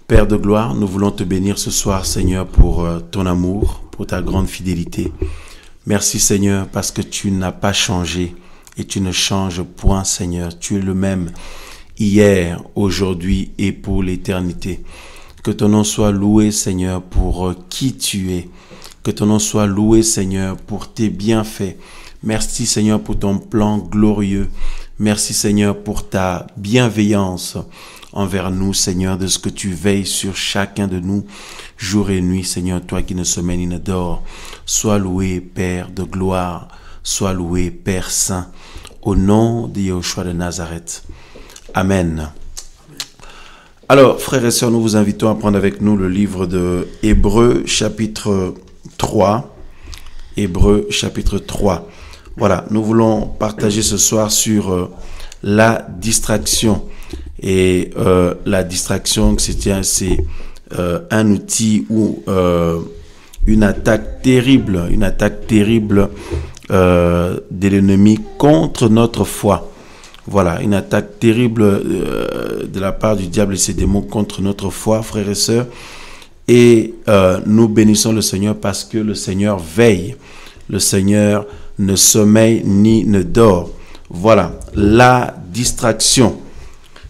Père de gloire, nous voulons te bénir ce soir, Seigneur, pour ton amour, pour ta grande fidélité. Merci, Seigneur, parce que tu n'as pas changé et tu ne changes point, Seigneur. Tu es le même hier, aujourd'hui et pour l'éternité. Que ton nom soit loué, Seigneur, pour qui tu es. Que ton nom soit loué, Seigneur, pour tes bienfaits. Merci, Seigneur, pour ton plan glorieux. Merci, Seigneur, pour ta bienveillance envers nous, Seigneur, de ce que tu veilles sur chacun de nous, jour et nuit, Seigneur, toi qui ne sommeilles ni ne dors. Sois loué, Père de gloire. Sois loué, Père saint. Au nom de Yahushua de Nazareth. Amen. Alors, frères et sœurs, nous vous invitons à prendre avec nous le livre de Hébreux, chapitre 3. Hébreux, chapitre 3. Voilà, nous voulons partager ce soir sur la distraction. Et la distraction, c'est un outil ou une attaque terrible de l'ennemi contre notre foi. Voilà, une attaque terrible de la part du diable et ses démons contre notre foi, frères et sœurs. Et nous bénissons le Seigneur parce que le Seigneur veille. Le Seigneur ne sommeille ni ne dort. Voilà, la distraction,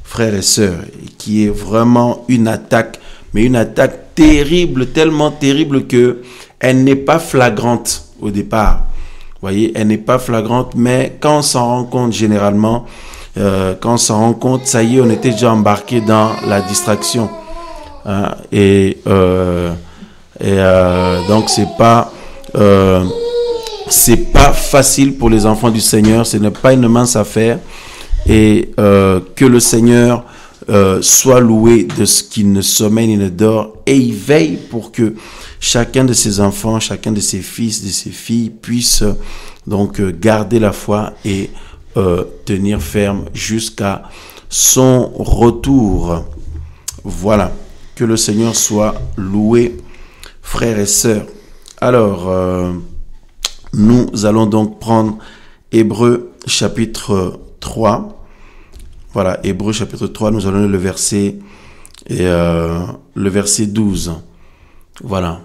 frères et sœurs, qui est vraiment une attaque, mais une attaque terrible, tellement terrible que elle n'est pas flagrante au départ. Vous voyez, elle n'est pas flagrante, mais quand on s'en rend compte généralement, quand on s'en rend compte, ça y est, on était déjà embarqué dans la distraction. Hein, donc c'est pas facile pour les enfants du Seigneur, ce n'est pas une mince affaire. Et que le Seigneur soit loué de ce qu'il ne sommeille ni ne dort, et il veille pour que chacun de ses enfants, chacun de ses fils, de ses filles puisse donc garder la foi et tenir ferme jusqu'à son retour. Voilà, que le Seigneur soit loué, frères et sœurs. Alors, nous allons donc prendre Hébreux chapitre 3. Voilà, Hébreux chapitre 3, nous allons le verset 12. Voilà.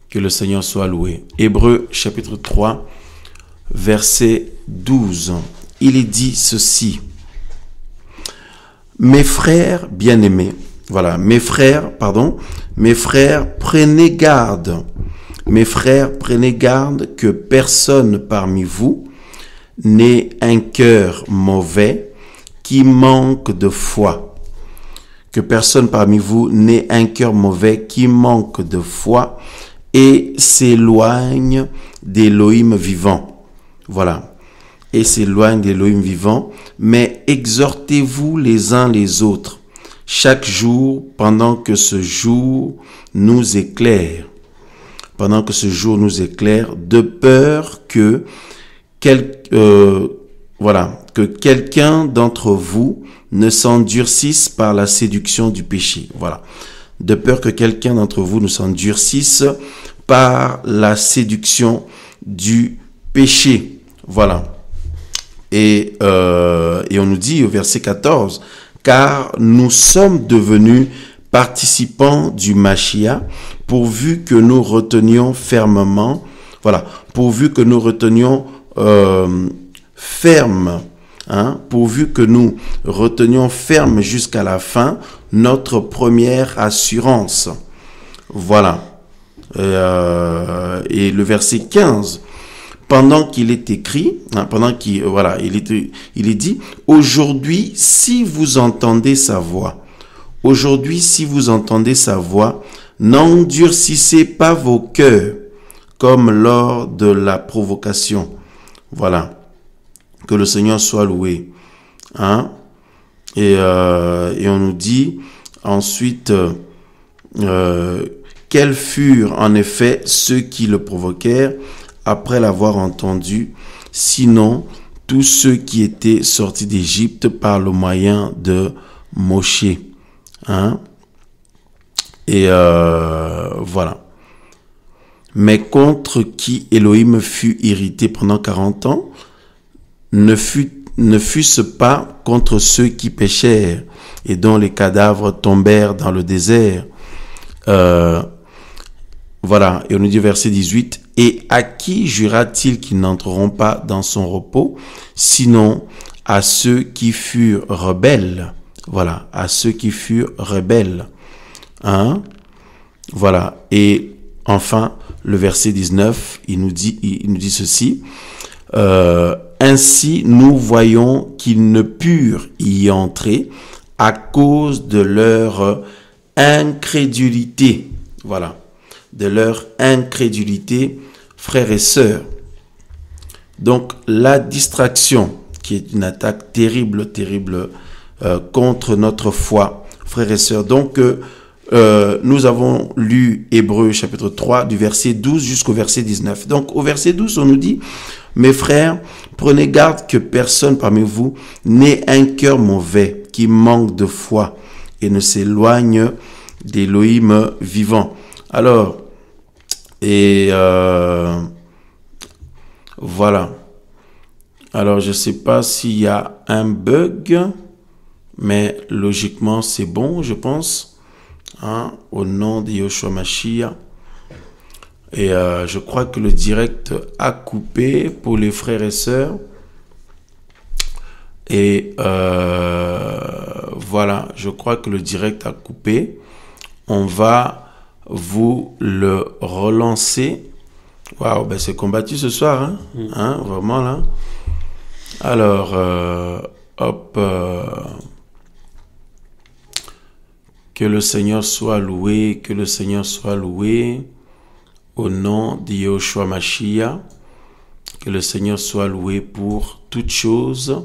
Que le Seigneur soit loué. Hébreux chapitre 3, verset 12. Il est dit ceci. Mes frères bien-aimés, voilà, mes frères, prenez garde. Mes frères, prenez garde que personne parmi vous n'ait un cœur mauvais qui manque de foi. Que personne parmi vous n'ait un cœur mauvais qui manque de foi et s'éloigne d'Élohim vivant. Voilà. Et s'éloigne d'Élohim vivant, mais exhortez-vous les uns les autres chaque jour pendant que ce jour nous éclaire. Pendant que ce jour nous éclaire, de peur que quelqu'un d'entre vous ne s'endurcisse par la séduction du péché. Voilà. De peur que quelqu'un d'entre vous ne s'endurcisse par la séduction du péché. Voilà. Et on nous dit au verset 14, car nous sommes devenus participants du Mashiach, pourvu que nous retenions fermement, pourvu que nous retenions ferme, pourvu que nous retenions ferme jusqu'à la fin notre première assurance. Voilà. Et le verset 15, pendant qu'il est écrit, il est dit, aujourd'hui, si vous entendez sa voix, n'endurcissez pas vos cœurs comme lors de la provocation. Voilà. Que le Seigneur soit loué. Et on nous dit ensuite, quels furent en effet ceux qui le provoquèrent après l'avoir entendu, sinon tous ceux qui étaient sortis d'Égypte par le moyen de Moshe. Et voilà. Mais contre qui Élohim fut irrité pendant 40 ans, ne fût-ce pas contre ceux qui péchèrent et dont les cadavres tombèrent dans le désert. Voilà, et on nous dit verset 18, « Et à qui jura-t-il qu'ils n'entreront pas dans son repos, sinon à ceux qui furent rebelles ?» Voilà, à ceux qui furent rebelles. Hein? Voilà, et enfin, le verset 19, il nous dit ceci, ainsi nous voyons qu'ils ne purent y entrer à cause de leur incrédulité. Voilà, de leur incrédulité, frères et sœurs. Donc, la distraction, qui est une attaque terrible, contre notre foi, frères et sœurs. Donc, nous avons lu Hébreux chapitre 3 du verset 12 jusqu'au verset 19. Donc, au verset 12, on nous dit, « Mes frères, prenez garde que personne parmi vous n'ait un cœur mauvais qui manque de foi et ne s'éloigne d'Élohim vivant. » Alors, et voilà. Alors, je ne sais pas s'il y a un bug, mais logiquement, c'est bon, je pense. Hein, au nom de Yoshua Mashiach. Et je crois que le direct a coupé pour les frères et sœurs. Et voilà, je crois que le direct a coupé. On va vous le relancer. Waouh, ben c'est combattu ce soir, hein, hein, vraiment là. Alors, hop, que le Seigneur soit loué, que le Seigneur soit loué, au nom de Yoshua Mashiach, que le Seigneur soit loué pour toutes choses,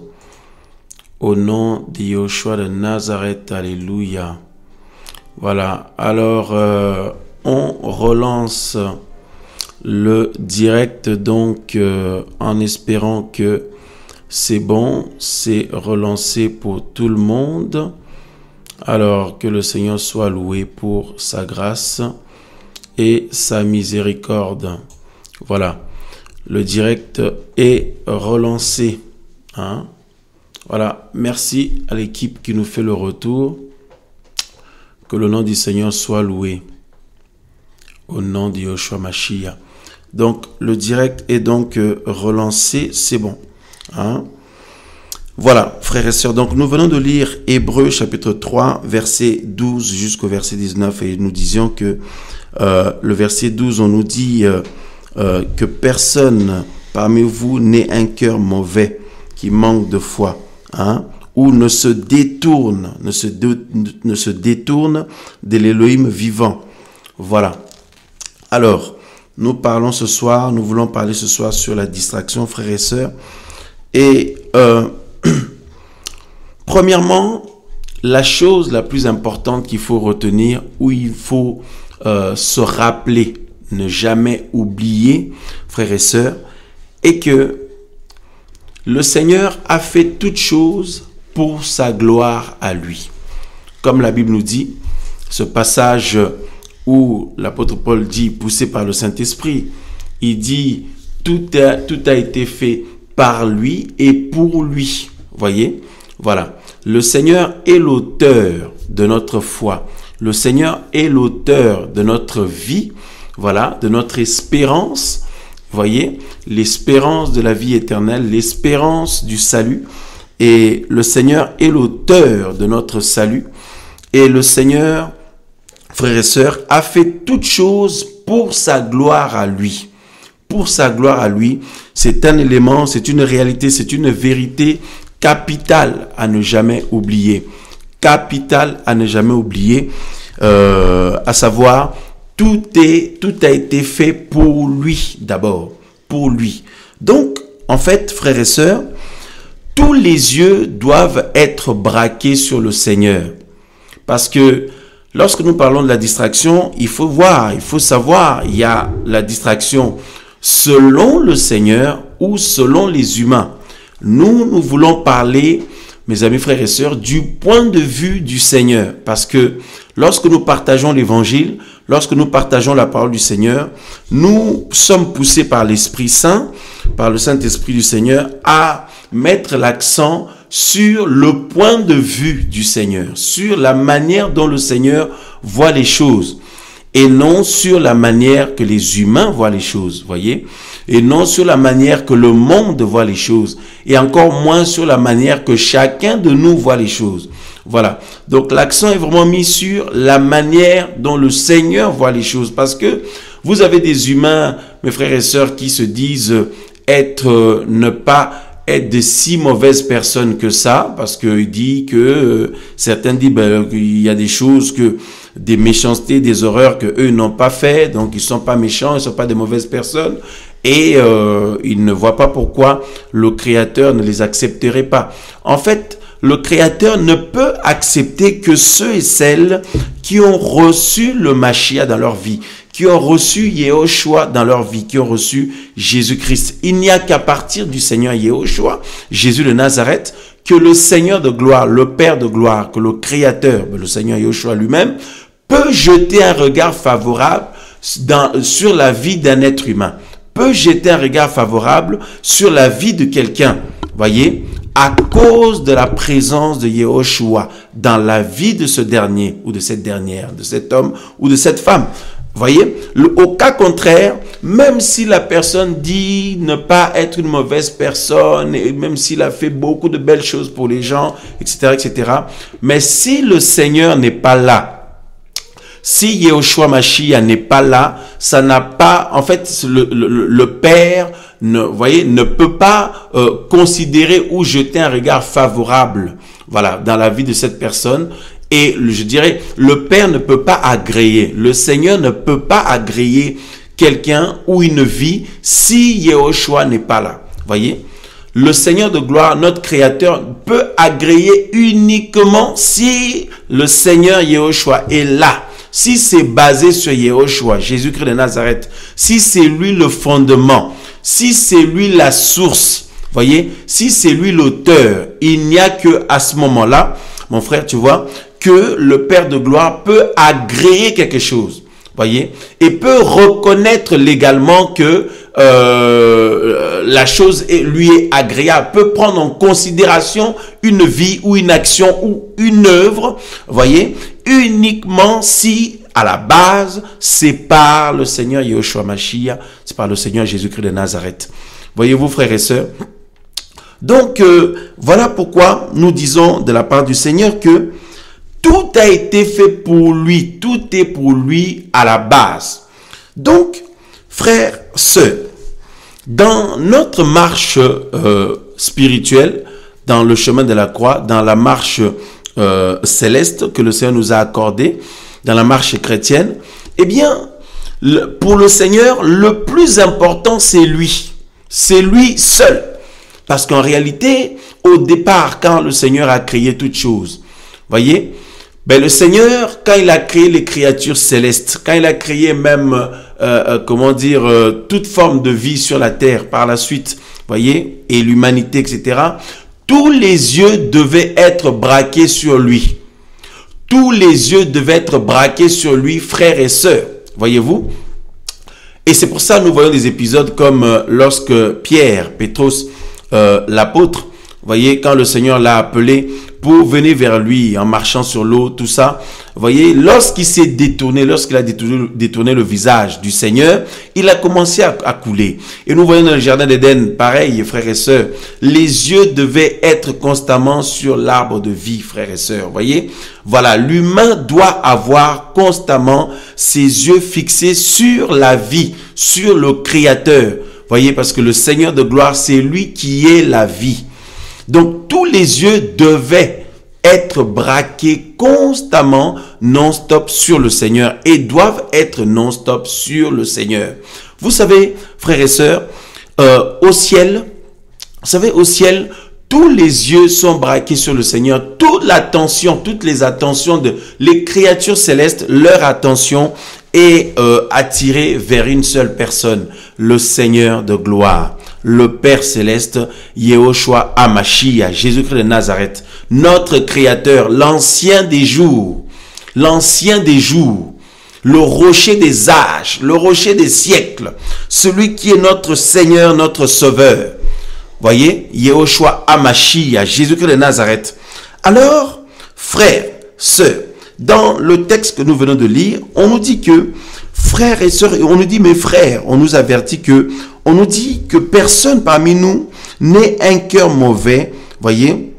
au nom de Yoshua de Nazareth, alléluia. Voilà, alors on relance le direct donc en espérant que c'est bon, c'est relancé pour tout le monde. Alors que le Seigneur soit loué pour sa grâce et sa miséricorde. Voilà, le direct est relancé. Hein? Voilà, merci à l'équipe qui nous fait le retour. Que le nom du Seigneur soit loué. Au nom de Yoshua Mashiach. Donc, le direct est donc relancé, c'est bon. Hein? Voilà, frères et sœurs, donc nous venons de lire Hébreux chapitre 3, verset 12 jusqu'au verset 19, et nous disions que le verset 12, on nous dit que personne parmi vous n'ait un cœur mauvais qui manque de foi, hein, ou ne se détourne de l'Élohim vivant. Voilà. Alors, nous voulons parler ce soir sur la distraction, frères et sœurs, et premièrement, la chose la plus importante qu'il faut retenir, où il faut se rappeler, ne jamais oublier, frères et sœurs, est que le Seigneur a fait toutes choses pour sa gloire à lui. Comme la Bible nous dit, ce passage où l'apôtre Paul dit, poussé par le Saint-Esprit, il dit, tout a été fait par lui et pour lui. Voyez, voilà. Le Seigneur est l'auteur de notre foi. Le Seigneur est l'auteur de notre vie. Voilà, de notre espérance. Voyez, l'espérance de la vie éternelle, l'espérance du salut. Et le Seigneur est l'auteur de notre salut. Et le Seigneur, frères et sœurs, a fait toutes choses pour sa gloire à lui. Pour sa gloire à lui, c'est un élément, c'est une réalité, c'est une vérité capitale à ne jamais oublier. Capitale à ne jamais oublier, à savoir, tout a été fait pour lui d'abord, pour lui. Donc, en fait, frères et sœurs, tous les yeux doivent être braqués sur le Seigneur. Parce que lorsque nous parlons de la distraction, il faut voir, il faut savoir, il y a la distraction selon le Seigneur ou selon les humains. Nous voulons parler, mes amis, frères et sœurs, du point de vue du Seigneur. Parce que lorsque nous partageons l'évangile, lorsque nous partageons la parole du Seigneur, nous sommes poussés par l'Esprit Saint, par le Saint-Esprit du Seigneur, à mettre l'accent sur le point de vue du Seigneur, sur la manière dont le Seigneur voit les choses, et non sur la manière que les humains voient les choses, voyez, et non sur la manière que le monde voit les choses, et encore moins sur la manière que chacun de nous voit les choses. Voilà. Donc l'accent est vraiment mis sur la manière dont le Seigneur voit les choses, parce que vous avez des humains, mes frères et sœurs, qui se disent ne pas être de si mauvaises personnes que ça, parce qu'il dit que certains disent qu'il y a des choses des méchancetés, des horreurs que eux n'ont pas fait, donc ils sont pas méchants, ils sont pas des mauvaises personnes, et ils ne voient pas pourquoi le Créateur ne les accepterait pas. En fait, le Créateur ne peut accepter que ceux et celles qui ont reçu le Mashiach dans leur vie, qui ont reçu Yehoshua dans leur vie, qui ont reçu Jésus-Christ. Il n'y a qu'à partir du Seigneur Yehoshua, Jésus de Nazareth, que le Seigneur de gloire, le Père de gloire, que le Créateur, le Seigneur Yehoshua lui-même, peut jeter un regard favorable sur la vie d'un être humain, peut jeter un regard favorable sur la vie de quelqu'un, voyez, à cause de la présence de Yehoshua dans la vie de ce dernier ou de cette dernière, de cet homme ou de cette femme. Voyez, au cas contraire, même si la personne dit ne pas être une mauvaise personne, et même s'il a fait beaucoup de belles choses pour les gens, etc., etc., mais si le Seigneur n'est pas là, si Yehoshua Mashiach n'est pas là, ça n'a pas, en fait, le Père, ne peut pas considérer ou jeter un regard favorable, voilà, dans la vie de cette personne. Et je dirais, le Père ne peut pas agréer, le Seigneur ne peut pas agréer quelqu'un ou une vie si Yehoshua n'est pas là. Voyez, le Seigneur de gloire, notre Créateur, peut agréer uniquement si le Seigneur Yehoshua est là. Si c'est basé sur Yehoshua, Jésus-Christ de Nazareth, si c'est lui le fondement, si c'est lui la source, voyez, si c'est lui l'auteur, il n'y a que à ce moment-là, mon frère, tu vois, que le Père de gloire peut agréer quelque chose, voyez, et peut reconnaître légalement que la chose lui est agréable, peut prendre en considération une vie ou une action ou une œuvre, voyez, uniquement si à la base c'est par le Seigneur Yehoshua Mashiach, c'est par le Seigneur Jésus-Christ de Nazareth. Voyez-vous, frères et sœurs, donc voilà pourquoi nous disons de la part du Seigneur que tout a été fait pour lui, tout est pour lui à la base. Donc, frères, sœurs, dans notre marche spirituelle, dans le chemin de la croix, dans la marche céleste que le Seigneur nous a accordée, dans la marche chrétienne, eh bien, pour le Seigneur, le plus important, c'est lui seul. Parce qu'en réalité, au départ, quand le Seigneur a créé toutes choses, voyez, ben le Seigneur, quand il a créé les créatures célestes, quand il a créé même, toute forme de vie sur la terre par la suite, voyez, et l'humanité, etc., tous les yeux devaient être braqués sur lui. Tous les yeux devaient être braqués sur lui, frères et sœurs, voyez-vous. Et c'est pour ça que nous voyons des épisodes comme lorsque Pierre, Pétros, l'apôtre, voyez, quand le Seigneur l'a appelé pour venir vers lui en marchant sur l'eau, tout ça, voyez, lorsqu'il s'est détourné, lorsqu'il a détourné le visage du Seigneur, il a commencé à couler. Et nous voyons dans le jardin d'Éden, pareil, frères et sœurs, les yeux devaient être constamment sur l'arbre de vie, frères et sœurs, voyez. Voilà, l'humain doit avoir constamment ses yeux fixés sur la vie, sur le Créateur, voyez, parce que le Seigneur de gloire, c'est lui qui est la vie. Donc, tous les yeux devaient être braqués constamment, non-stop sur le Seigneur et doivent être non-stop sur le Seigneur. Vous savez, frères et sœurs, au ciel, vous savez, au ciel, tous les yeux sont braqués sur le Seigneur. Toute l'attention, toutes les attentions les créatures célestes, leur attention est attirée vers une seule personne, le Seigneur de gloire. Le Père Céleste, Yehoshua HaMashiach, Jésus-Christ de Nazareth, notre Créateur, l'ancien des jours, le rocher des âges, le rocher des siècles, celui qui est notre Seigneur, notre Sauveur. voyez, Yehoshua HaMashiach, Jésus-Christ de Nazareth. Alors, frères, sœurs, dans le texte que nous venons de lire, on nous dit que, frères et sœurs, on nous dit, mes frères, on nous avertit que, on nous dit que personne parmi nous n'ait un cœur mauvais, voyez,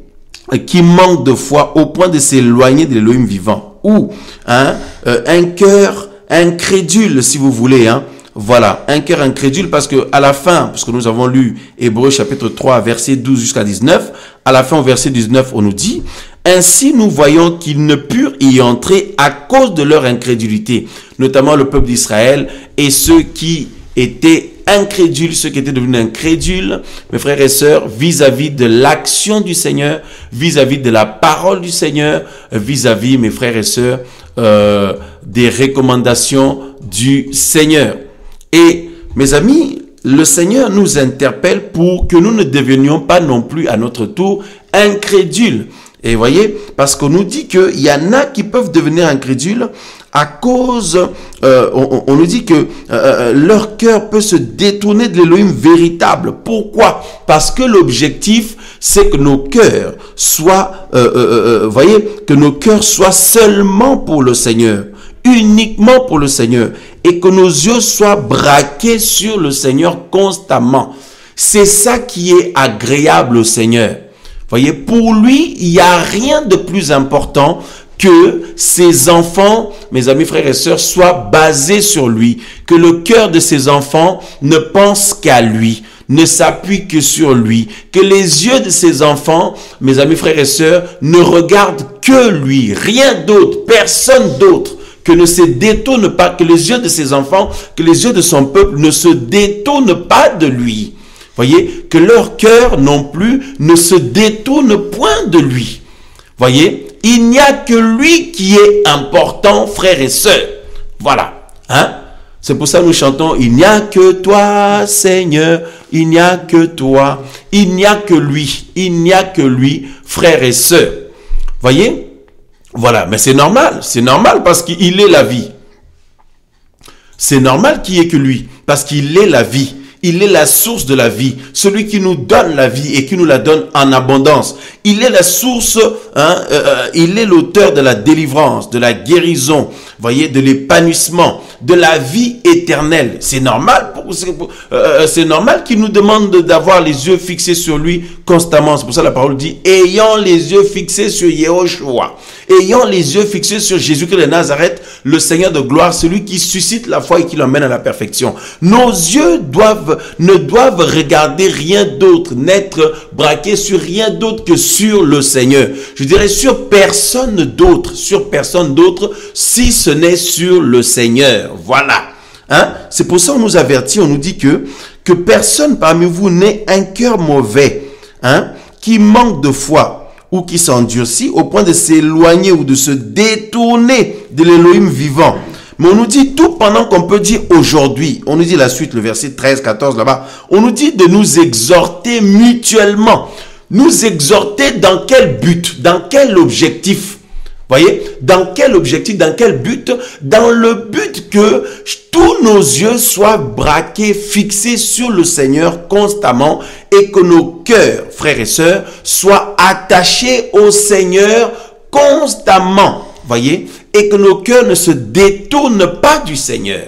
qui manque de foi au point de s'éloigner de l'Élohim vivant. Ou un cœur incrédule, si vous voulez. Voilà, un cœur incrédule, parce que à la fin, parce que nous avons lu Hébreux chapitre 3, verset 12 jusqu'à 19, à la fin au verset 19, on nous dit, « Ainsi nous voyons qu'ils ne purent y entrer à cause de leur incrédulité, notamment le peuple d'Israël et ceux qui étaient incrédules, ceux qui étaient devenus incrédules, mes frères et sœurs, vis-à-vis de l'action du Seigneur, vis-à-vis de la parole du Seigneur, vis-à-vis, mes frères et sœurs, des recommandations du Seigneur. » Et, mes amis, le Seigneur nous interpelle pour que nous ne devenions pas non plus à notre tour incrédules. Et voyez, parce qu'on nous dit qu'il y en a qui peuvent devenir incrédules à cause, on nous dit que leur cœur peut se détourner de l'Élohim véritable. Pourquoi? Parce que l'objectif, c'est que nos cœurs soient, voyez, que nos cœurs soient seulement pour le Seigneur, uniquement pour le Seigneur, et que nos yeux soient braqués sur le Seigneur constamment. C'est ça qui est agréable au Seigneur. Voyez, pour lui, il n'y a rien de plus important que ses enfants, mes amis, frères et sœurs, soient basés sur lui, que le cœur de ses enfants ne pense qu'à lui, ne s'appuie que sur lui, que les yeux de ses enfants, mes amis, frères et sœurs, ne regardent que lui, rien d'autre, personne d'autre, que ne se détourne pas, que les yeux de ses enfants, que les yeux de son peuple ne se détournent pas de lui. Voyez, que leur cœur non plus ne se détourne point de lui. Voyez, il n'y a que lui qui est important, frères et sœurs. Voilà. C'est pour ça que nous chantons, il n'y a que toi, Seigneur, il n'y a que toi, il n'y a que lui, frères et sœurs. Voyez, voilà, mais c'est normal parce qu'il est la vie. C'est normal qu'il n'y ait que lui, parce qu'il est la vie. Il est la source de la vie, celui qui nous donne la vie et qui nous la donne en abondance. Il est la source, il est l'auteur de la délivrance, de la guérison, voyez, de l'épanouissement, de la vie éternelle. C'est normal, c'est normal qu'il nous demande d'avoir les yeux fixés sur lui constamment. C'est pour ça que la parole dit, ayant les yeux fixés sur Yehoshua, ayant les yeux fixés sur Jésus-Christ de Nazareth, le Seigneur de gloire, celui qui suscite la foi et qui l'emmène à la perfection. Nos yeux ne doivent regarder rien d'autre, n'être braqués sur rien d'autre que sur le Seigneur. Je dirais sur personne d'autre, si ce n'est sur le Seigneur. Voilà. C'est pour ça qu'on nous avertit, on nous dit que personne parmi vous n'ait un cœur mauvais, qui manque de foi ou qui s'endurcit au point de s'éloigner ou de se détourner de l'Élohim vivant. Mais on nous dit tout pendant qu'on peut dire aujourd'hui. On nous dit la suite, le verset 13, 14 là-bas. On nous dit de nous exhorter mutuellement. Nous exhorter dans quel but? Dans quel objectif? Voyez? Dans quel objectif? Dans quel but? Dans le but que tous nos yeux soient braqués, fixés sur le Seigneur constamment et que nos cœurs, frères et sœurs, soient attachés au Seigneur constamment. Voyez? Et que nos cœurs ne se détournent pas du Seigneur.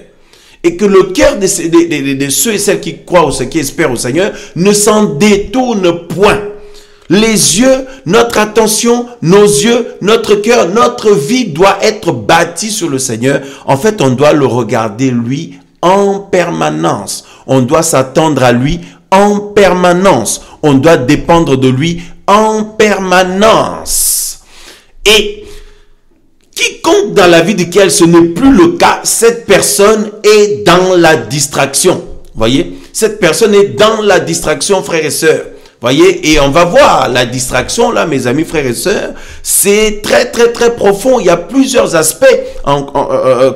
Et que le cœur de ceux et celles qui croient ou ceux qui espèrent au Seigneur ne s'en détourne point. Les yeux, notre attention, nos yeux, notre cœur, notre vie doit être bâtie sur le Seigneur. En fait, on doit le regarder lui en permanence. On doit s'attendre à lui en permanence. On doit dépendre de lui en permanence. Et quiconque dans la vie duquel ce n'est plus le cas, cette personne est dans la distraction. Voyez, cette personne est dans la distraction, frères et sœurs. Voyez, et on va voir la distraction là, mes amis, frères et sœurs, c'est très profond. Il y a plusieurs aspects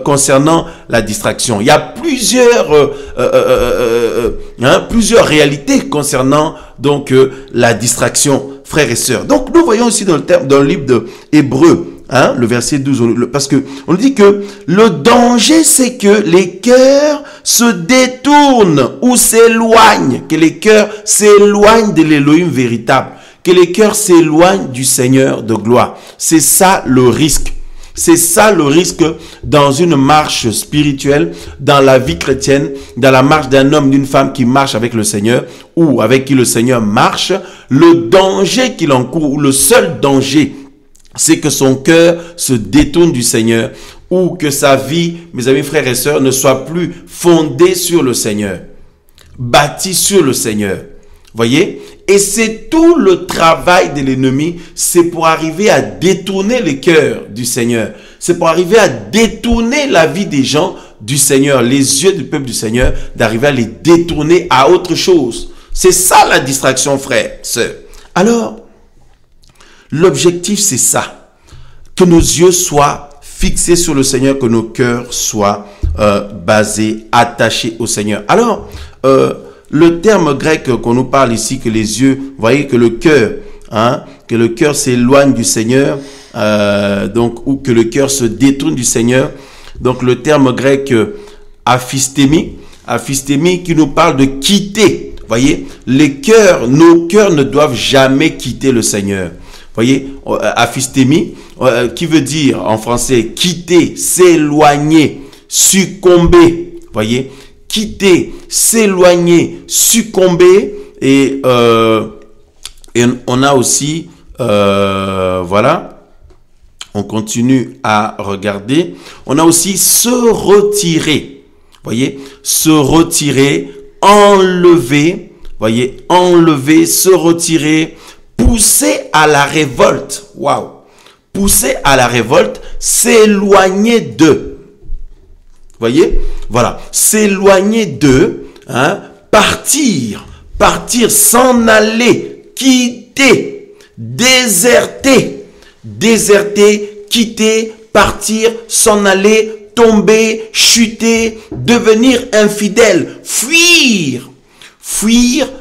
concernant la distraction. Il y a plusieurs réalités concernant donc la distraction, frères et sœurs. Donc nous voyons aussi dans le livre de Hébreux, hein, le verset 12, parce que on dit que le danger, c'est que les cœurs se détournent ou s'éloignent, que les cœurs s'éloignent de l'Élohim véritable, que les cœurs s'éloignent du Seigneur de gloire. C'est ça le risque. C'est ça le risque dans une marche spirituelle, dans la vie chrétienne, dans la marche d'un homme, d'une femme qui marche avec le Seigneur ou avec qui le Seigneur marche. Le danger qu'il encourt, ou le seul danger, c'est que son cœur se détourne du Seigneur ou que sa vie, mes amis frères et sœurs, ne soit plus fondée sur le Seigneur, bâtie sur le Seigneur. Voyez? Et c'est tout le travail de l'ennemi, c'est pour arriver à détourner les cœurs du Seigneur. C'est pour arriver à détourner la vie des gens du Seigneur, les yeux du peuple du Seigneur, d'arriver à les détourner à autre chose. C'est ça la distraction, frère, sœur. Alors, l'objectif, c'est ça. Que nos yeux soient fixés sur le Seigneur, que nos cœurs soient basés, attachés au Seigneur. Alors, le terme grec qu'on nous parle ici, que les yeux, vous voyez que le cœur, hein, que le cœur s'éloigne du Seigneur, donc, ou que le cœur se détourne du Seigneur. Donc, le terme grec aphistémie qui nous parle de quitter. Vous voyez, les cœurs, nos cœurs ne doivent jamais quitter le Seigneur. Vous voyez, aphistémie, qui veut dire en français quitter, s'éloigner, succomber. Vous voyez, quitter, s'éloigner, succomber, et on a aussi, voilà, on continue à regarder, on a aussi se retirer, voyez, se retirer, enlever, voyez, enlever, se retirer, pousser à la révolte, waouh, pousser à la révolte, s'éloigner d'eux. Voyez, voilà, s'éloigner d'eux, hein, partir, s'en aller, quitter, déserter, quitter, partir, s'en aller, tomber, chuter, devenir infidèle, fuir,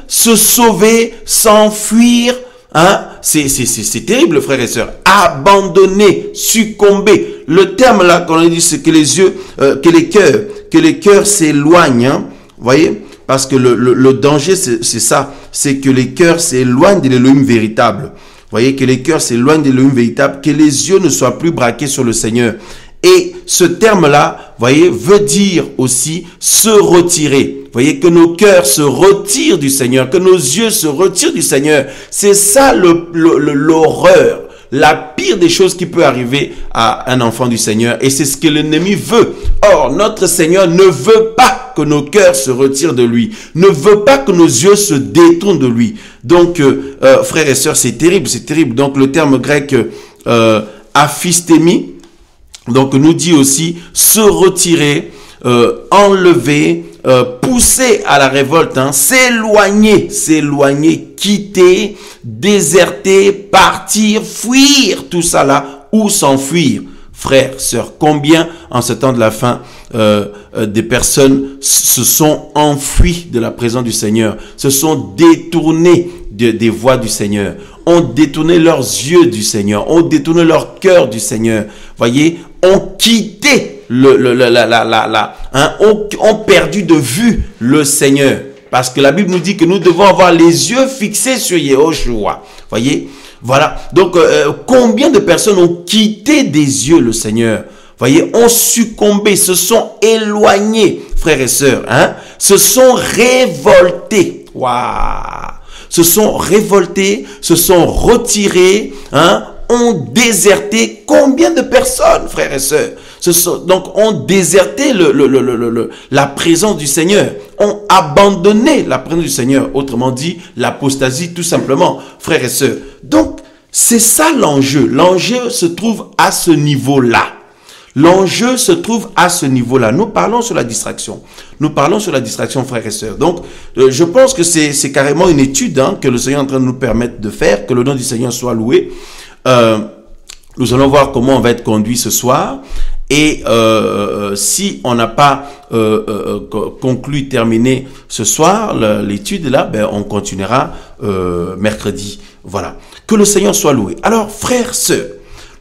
se sauver, s'enfuir, hein, c'est terrible, frères et sœurs. Abandonner, succomber. Le terme là qu'on a dit, c'est que les yeux, que les cœurs s'éloignent. Hein, voyez, parce que le danger, c'est ça, c'est que les cœurs s'éloignent de l'Élohim véritable. Voyez, que les cœurs s'éloignent de l'Élohim véritable, que les yeux ne soient plus braqués sur le Seigneur. Et ce terme-là, voyez, veut dire aussi se retirer. Voyez, que nos cœurs se retirent du Seigneur, que nos yeux se retirent du Seigneur. C'est ça l'horreur, la pire des choses qui peut arriver à un enfant du Seigneur. Et c'est ce que l'ennemi veut. Or, notre Seigneur ne veut pas que nos cœurs se retirent de lui, ne veut pas que nos yeux se détournent de lui. Donc, frères et sœurs, c'est terrible, c'est terrible. Donc, le terme grec aphistémie, donc nous dit aussi se retirer, enlever, pousser à la révolte, hein, s'éloigner, quitter, déserter, partir, fuir, tout ça là, ou s'enfuir. Frères, sœurs, combien en ce temps de la fin des personnes se sont enfuies de la présence du Seigneur, se sont détournées des voies du Seigneur, ont détourné leurs yeux du Seigneur, ont détourné leur cœur du Seigneur, voyez, ont quitté ont perdu de vue le Seigneur. Parce que la Bible nous dit que nous devons avoir les yeux fixés sur Yehoshua. Voyez, voilà. Donc, combien de personnes ont quitté des yeux le Seigneur? Voyez, ont succombé, se sont éloignés, frères et sœurs, hein, se sont révoltés. Waouh! Se sont révoltés, se sont retirés, hein, ont déserté. Combien de personnes, frères et sœurs, donc ont déserté la présence du Seigneur, ont abandonné la présence du Seigneur, autrement dit l'apostasie tout simplement, frères et sœurs. Donc c'est ça l'enjeu. L'enjeu se trouve à ce niveau-là. L'enjeu se trouve à ce niveau-là. Nous parlons sur la distraction. Nous parlons sur la distraction, frères et sœurs. Donc, je pense que c'est carrément une étude, hein, que le Seigneur est en train de nous permettre de faire, que le nom du Seigneur soit loué. Nous allons voir comment on va être conduit ce soir. Et si on n'a pas conclu, terminé ce soir l'étude là, ben on continuera mercredi. Voilà. Que le Seigneur soit loué. Alors, frères, sœurs,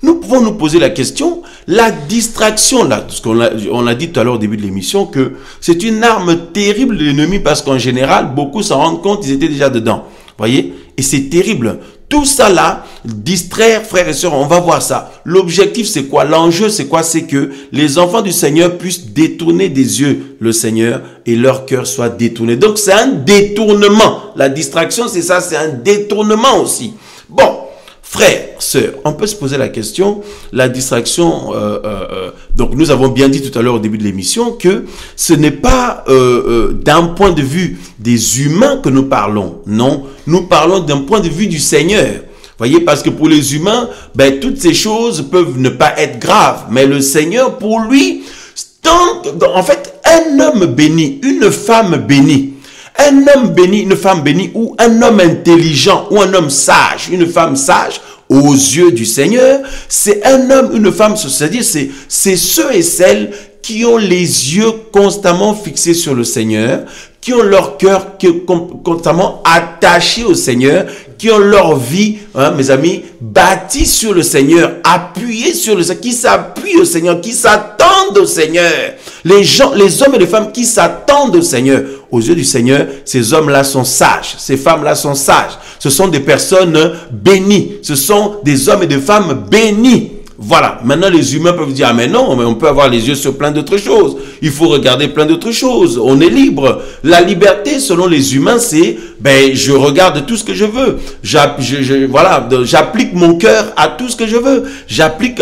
nous pouvons nous poser la question, la distraction, là, parce qu'on a dit tout à l'heure au début de l'émission que c'est une arme terrible de l'ennemi parce qu'en général, beaucoup s'en rendent compte, ils étaient déjà dedans. Voyez? Et c'est terrible. Tout ça là, distraire, frères et sœurs, on va voir ça. L'objectif, c'est quoi? L'enjeu, c'est quoi? C'est que les enfants du Seigneur puissent détourner des yeux le Seigneur et leur cœur soit détourné. Donc, c'est un détournement. La distraction, c'est ça, c'est un détournement aussi. Bon, frères, sœurs, on peut se poser la question, la distraction, donc nous avons bien dit tout à l'heure au début de l'émission que ce n'est pas d'un point de vue des humains que nous parlons, non, nous parlons d'un point de vue du Seigneur. Voyez, parce que pour les humains, ben, toutes ces choses peuvent ne pas être graves, mais le Seigneur, pour lui, en fait, un homme béni, une femme bénie, un homme béni, une femme bénie, ou un homme intelligent, ou un homme sage, une femme sage, aux yeux du Seigneur, c'est un homme, une femme, c'est-à-dire c'est ceux et celles qui ont les yeux constamment fixés sur le Seigneur, qui ont leur cœur constamment attaché au Seigneur, qui ont leur vie, hein, mes amis, bâtie sur le Seigneur, appuyée sur le Seigneur, qui s'appuient au Seigneur, qui s'attendent au Seigneur. Les gens, les hommes et les femmes qui s'attendent au Seigneur. Aux yeux du Seigneur, ces hommes-là sont sages, ces femmes-là sont sages. Ce sont des personnes bénies, ce sont des hommes et des femmes bénis. Voilà, maintenant les humains peuvent dire, ah mais non, mais on peut avoir les yeux sur plein d'autres choses. Il faut regarder plein d'autres choses. On est libre. La liberté, selon les humains, c'est, ben, je regarde tout ce que je veux. Voilà, j'applique mon cœur à tout ce que je veux. J'applique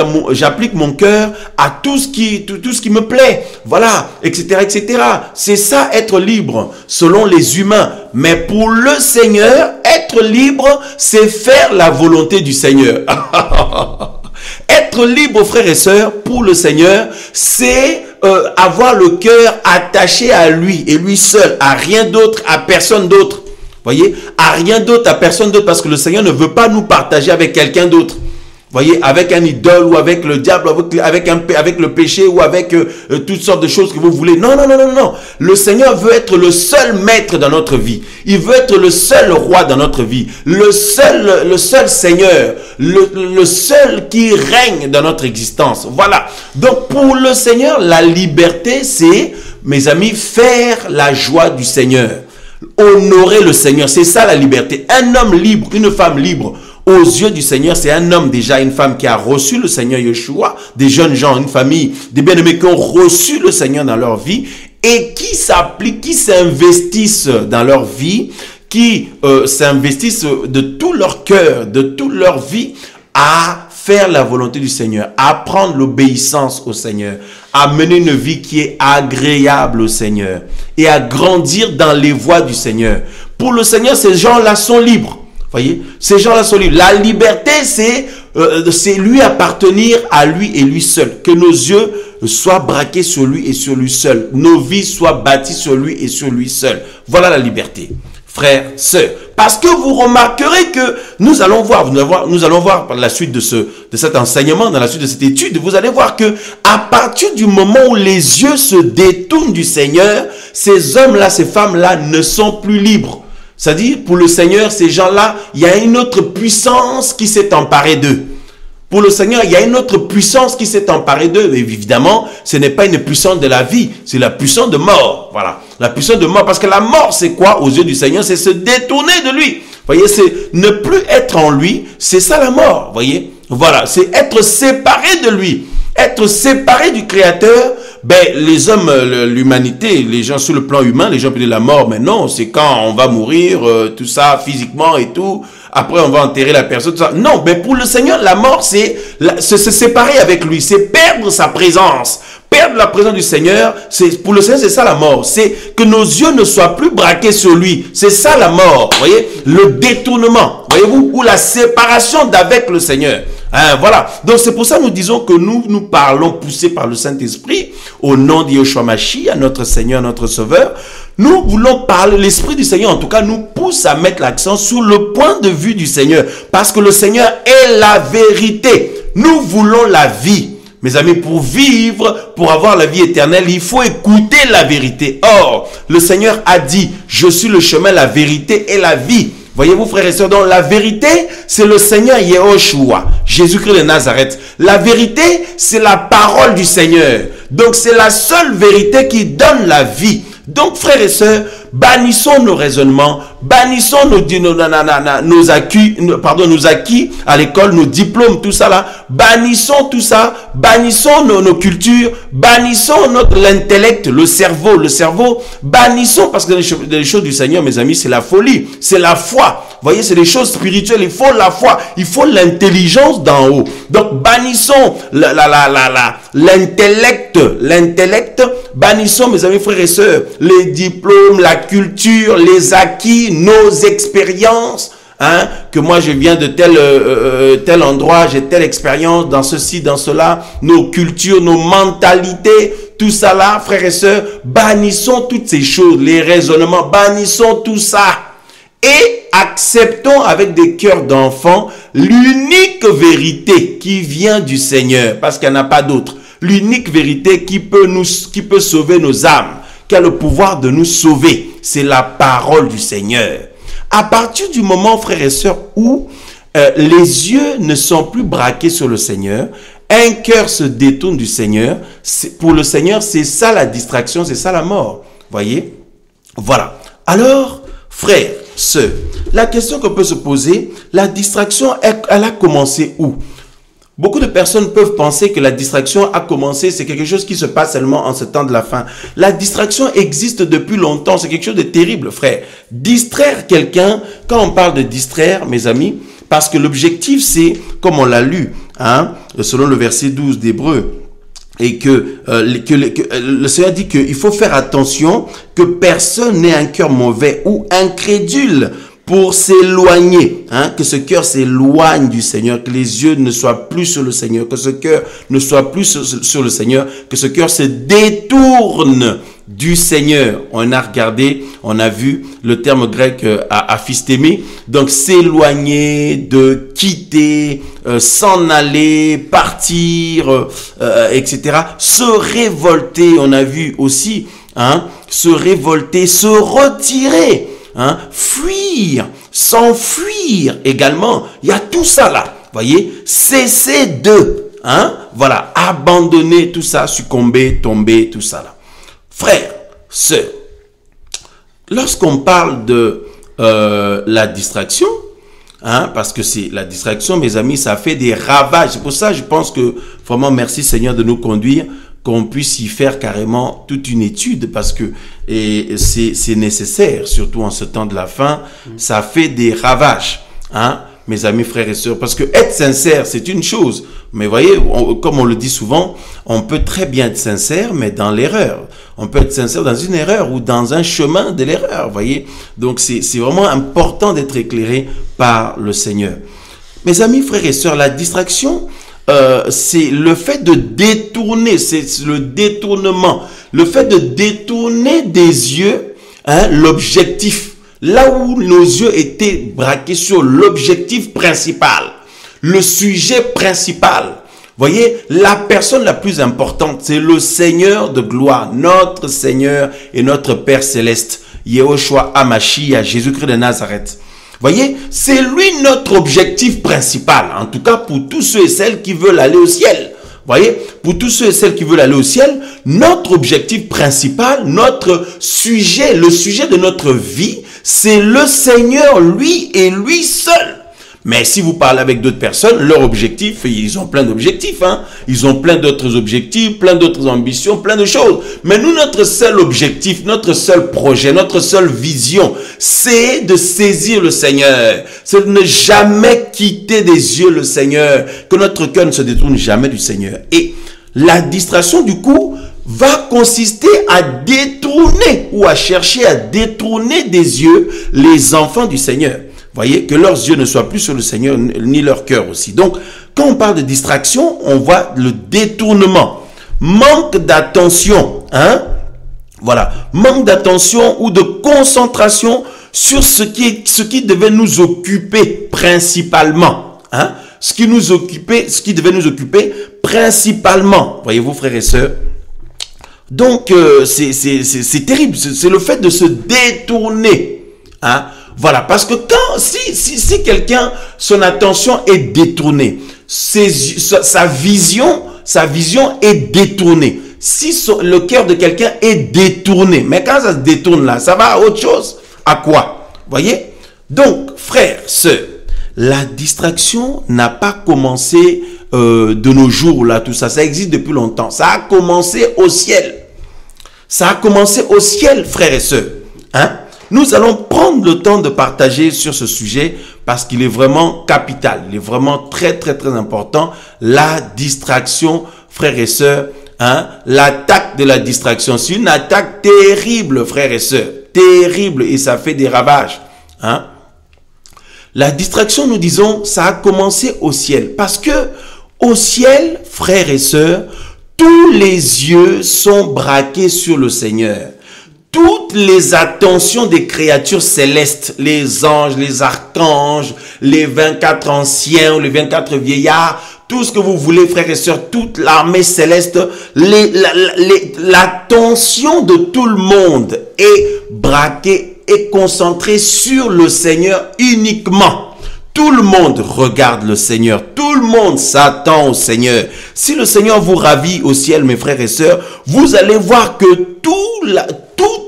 mon cœur à tout ce qui me plaît. Voilà, etc., etc. C'est ça, être libre, selon les humains. Mais pour le Seigneur, être libre, c'est faire la volonté du Seigneur. Être libre, frères et sœurs, pour le Seigneur, c'est avoir le cœur attaché à lui et lui seul, à rien d'autre, à personne d'autre. Voyez, à rien d'autre, à personne d'autre, parce que le Seigneur ne veut pas nous partager avec quelqu'un d'autre. Voyez, avec un idole ou avec le diable, avec le péché ou avec toutes sortes de choses que vous voulez. Non, non, non, non, non. Le Seigneur veut être le seul maître dans notre vie. Il veut être le seul roi dans notre vie. Le seul Seigneur. Le seul qui règne dans notre existence. Voilà. Donc, pour le Seigneur, la liberté, c'est, mes amis, faire la joie du Seigneur. Honorer le Seigneur. C'est ça la liberté. Un homme libre, une femme libre. Aux yeux du Seigneur, c'est un homme déjà, une femme qui a reçu le Seigneur Yeshua, des jeunes gens, une famille, des bien-aimés qui ont reçu le Seigneur dans leur vie et qui s'appliquent, qui s'investissent dans leur vie, qui s'investissent de tout leur cœur, de toute leur vie à faire la volonté du Seigneur, à prendre l'obéissance au Seigneur, à mener une vie qui est agréable au Seigneur et à grandir dans les voies du Seigneur. Pour le Seigneur, ces gens-là sont libres. Voyez, ces gens-là sont libres. La liberté, c'est lui appartenir à lui et lui seul. Que nos yeux soient braqués sur lui et sur lui seul. Nos vies soient bâties sur lui et sur lui seul. Voilà la liberté, frères, sœurs. Parce que vous remarquerez que nous allons voir par la suite de cet enseignement, dans la suite de cette étude, vous allez voir que à partir du moment où les yeux se détournent du Seigneur, ces hommes-là, ces femmes-là ne sont plus libres. C'est-à-dire, pour le Seigneur, ces gens-là, il y a une autre puissance qui s'est emparée d'eux. Pour le Seigneur, il y a une autre puissance qui s'est emparée d'eux. Évidemment, ce n'est pas une puissance de la vie, c'est la puissance de mort. Voilà, la puissance de mort. Parce que la mort, c'est quoi aux yeux du Seigneur? C'est se détourner de lui. Voyez, c'est ne plus être en lui, c'est ça la mort. Voyez, voilà, c'est être séparé de lui. Être séparé du Créateur, ben, les hommes, l'humanité, les gens sur le plan humain, les gens peuvent dire la mort, mais non, c'est quand on va mourir, tout ça, physiquement et tout, après on va enterrer la personne, tout ça. Non, mais pour le Seigneur, la mort, c'est se séparer avec lui, c'est perdre sa présence. Perdre la présence du Seigneur, pour le Seigneur, c'est ça la mort. C'est que nos yeux ne soient plus braqués sur lui. C'est ça la mort, vous voyez, le détournement, voyez-vous, ou la séparation d'avec le Seigneur. Hein, voilà, donc c'est pour ça que nous disons que nous parlons poussés par le Saint-Esprit au nom de Yeshua Mashiach, notre Seigneur, notre Sauveur. Nous voulons parler, l'Esprit du Seigneur en tout cas nous pousse à mettre l'accent sur le point de vue du Seigneur, parce que le Seigneur est la vérité. Nous voulons la vie. Mes amis, pour vivre, pour avoir la vie éternelle, il faut écouter la vérité. Or, le Seigneur a dit, je suis le chemin, la vérité et la vie. Voyez-vous, frères et sœurs, donc la vérité, c'est le Seigneur Yehoshua, Jésus-Christ de Nazareth. La vérité, c'est la parole du Seigneur. Donc, c'est la seule vérité qui donne la vie. Donc, frères et sœurs, bannissons nos raisonnements, bannissons nos acquis à l'école, nos diplômes, tout ça là. Bannissons tout ça, bannissons nos cultures, bannissons l'intellect, le cerveau. Bannissons, parce que les choses du Seigneur, mes amis, c'est la folie, c'est la foi. Vous voyez, c'est des choses spirituelles, il faut la foi, il faut l'intelligence d'en haut. Donc, bannissons l'intellect, bannissons, mes amis, frères et sœurs, les diplômes, la culture, les acquis, nos expériences, hein, que moi je viens de tel endroit, j'ai telle expérience dans ceci, dans cela, nos cultures, nos mentalités, tout ça là, frères et sœurs, bannissons toutes ces choses, les raisonnements, bannissons tout ça et acceptons avec des cœurs d'enfants l'unique vérité qui vient du Seigneur, parce qu'il n'y en a pas d'autre. L'unique vérité qui peut sauver nos âmes, qui a le pouvoir de nous sauver, c'est la parole du Seigneur. À partir du moment, frères et sœurs, où les yeux ne sont plus braqués sur le Seigneur, un cœur se détourne du Seigneur, pour le Seigneur, c'est ça la distraction, c'est ça la mort. Voyez? Voilà. Alors, frères, sœurs, la question qu'on peut se poser, la distraction, elle a commencé où? Beaucoup de personnes peuvent penser que la distraction a commencé, c'est quelque chose qui se passe seulement en ce temps de la fin. La distraction existe depuis longtemps, c'est quelque chose de terrible, frère. Distraire quelqu'un, quand on parle de distraire, mes amis, parce que l'objectif c'est, comme on l'a lu, hein, selon le verset 12 d'Hébreux, et que le Seigneur dit qu'il faut faire attention que personne n'ait un cœur mauvais ou incrédule pour s'éloigner, hein, que ce cœur s'éloigne du Seigneur, que les yeux ne soient plus sur le Seigneur, que ce cœur ne soit plus sur le Seigneur, que ce cœur se détourne du Seigneur. On a regardé, on a vu le terme grec aphistémé, donc s'éloigner, de quitter, s'en aller, partir, etc. Se révolter, on a vu aussi, hein, se révolter, se retirer. Hein, fuir, s'enfuir également, il y a tout ça là, voyez, cesser de, hein, voilà, abandonner tout ça, succomber, tomber, tout ça là. Frères, sœurs, lorsqu'on parle de la distraction, hein, parce que c'est la distraction, mes amis, ça fait des ravages, c'est pour ça je pense que vraiment merci Seigneur de nous conduire, qu'on puisse y faire carrément toute une étude, parce que c'est nécessaire, surtout en ce temps de la fin, ça fait des ravages, hein, mes amis, frères et sœurs, parce que être sincère, c'est une chose, mais voyez, comme on le dit souvent, on peut très bien être sincère, mais dans l'erreur. On peut être sincère dans une erreur ou dans un chemin de l'erreur, voyez. Donc, c'est vraiment important d'être éclairé par le Seigneur. Mes amis, frères et sœurs, la distraction, c'est le fait de détourner, c'est le détournement, le fait de détourner des yeux, hein, l'objectif, là où nos yeux étaient braqués sur l'objectif principal, le sujet principal. Voyez, la personne la plus importante, c'est le Seigneur de gloire, notre Seigneur et notre Père céleste, Yehoshua HaMashiach, Jésus-Christ de Nazareth. Voyez, c'est lui notre objectif principal, en tout cas pour tous ceux et celles qui veulent aller au ciel. Voyez, pour tous ceux et celles qui veulent aller au ciel, notre objectif principal, notre sujet, le sujet de notre vie, c'est le Seigneur, lui et lui seul. Mais si vous parlez avec d'autres personnes, leur objectif, ils ont plein d'objectifs, hein. Ils ont plein d'autres objectifs, plein d'autres ambitions, plein de choses. Mais nous, notre seul objectif, notre seul projet, notre seule vision, c'est de saisir le Seigneur. C'est de ne jamais quitter des yeux le Seigneur. Que notre cœur ne se détourne jamais du Seigneur. Et la distraction, du coup, va consister à détourner ou à chercher à détourner des yeux les enfants du Seigneur. Voyez, que leurs yeux ne soient plus sur le Seigneur, ni leur cœur aussi. Donc, quand on parle de distraction, on voit le détournement. Manque d'attention, hein? Voilà. Manque d'attention ou de concentration sur ce qui devait nous occuper principalement, hein? Ce qui devait nous occuper principalement. Voyez-vous, frères et sœurs? Donc, c'est terrible. C'est le fait de se détourner, hein? Voilà, parce que quand, si quelqu'un, son attention est détournée, sa vision est détournée. Si le cœur de quelqu'un est détourné, mais quand ça se détourne là, ça va à autre chose. À quoi? Voyez? Donc, frères, sœurs, la distraction n'a pas commencé de nos jours là, tout ça. Ça existe depuis longtemps. Ça a commencé au ciel. Ça a commencé au ciel, frères et sœurs. Hein? Nous allons prendre le temps de partager sur ce sujet parce qu'il est vraiment capital. Il est vraiment très, très, très important. La distraction, frères et sœurs. Hein? L'attaque de la distraction, c'est une attaque terrible, frères et sœurs, terrible, et ça fait des ravages. Hein? La distraction, nous disons, ça a commencé au ciel, parce que au ciel, frères et sœurs, tous les yeux sont braqués sur le Seigneur. Toutes les attentions des créatures célestes, les anges, les archanges, les 24 anciens, les 24 vieillards, tout ce que vous voulez, frères et sœurs, toute l'armée céleste, l'attention de tout le monde est braquée et concentrée sur le Seigneur uniquement. Tout le monde regarde le Seigneur. Tout le monde s'attend au Seigneur. Si le Seigneur vous ravit au ciel, mes frères et sœurs, vous allez voir que tout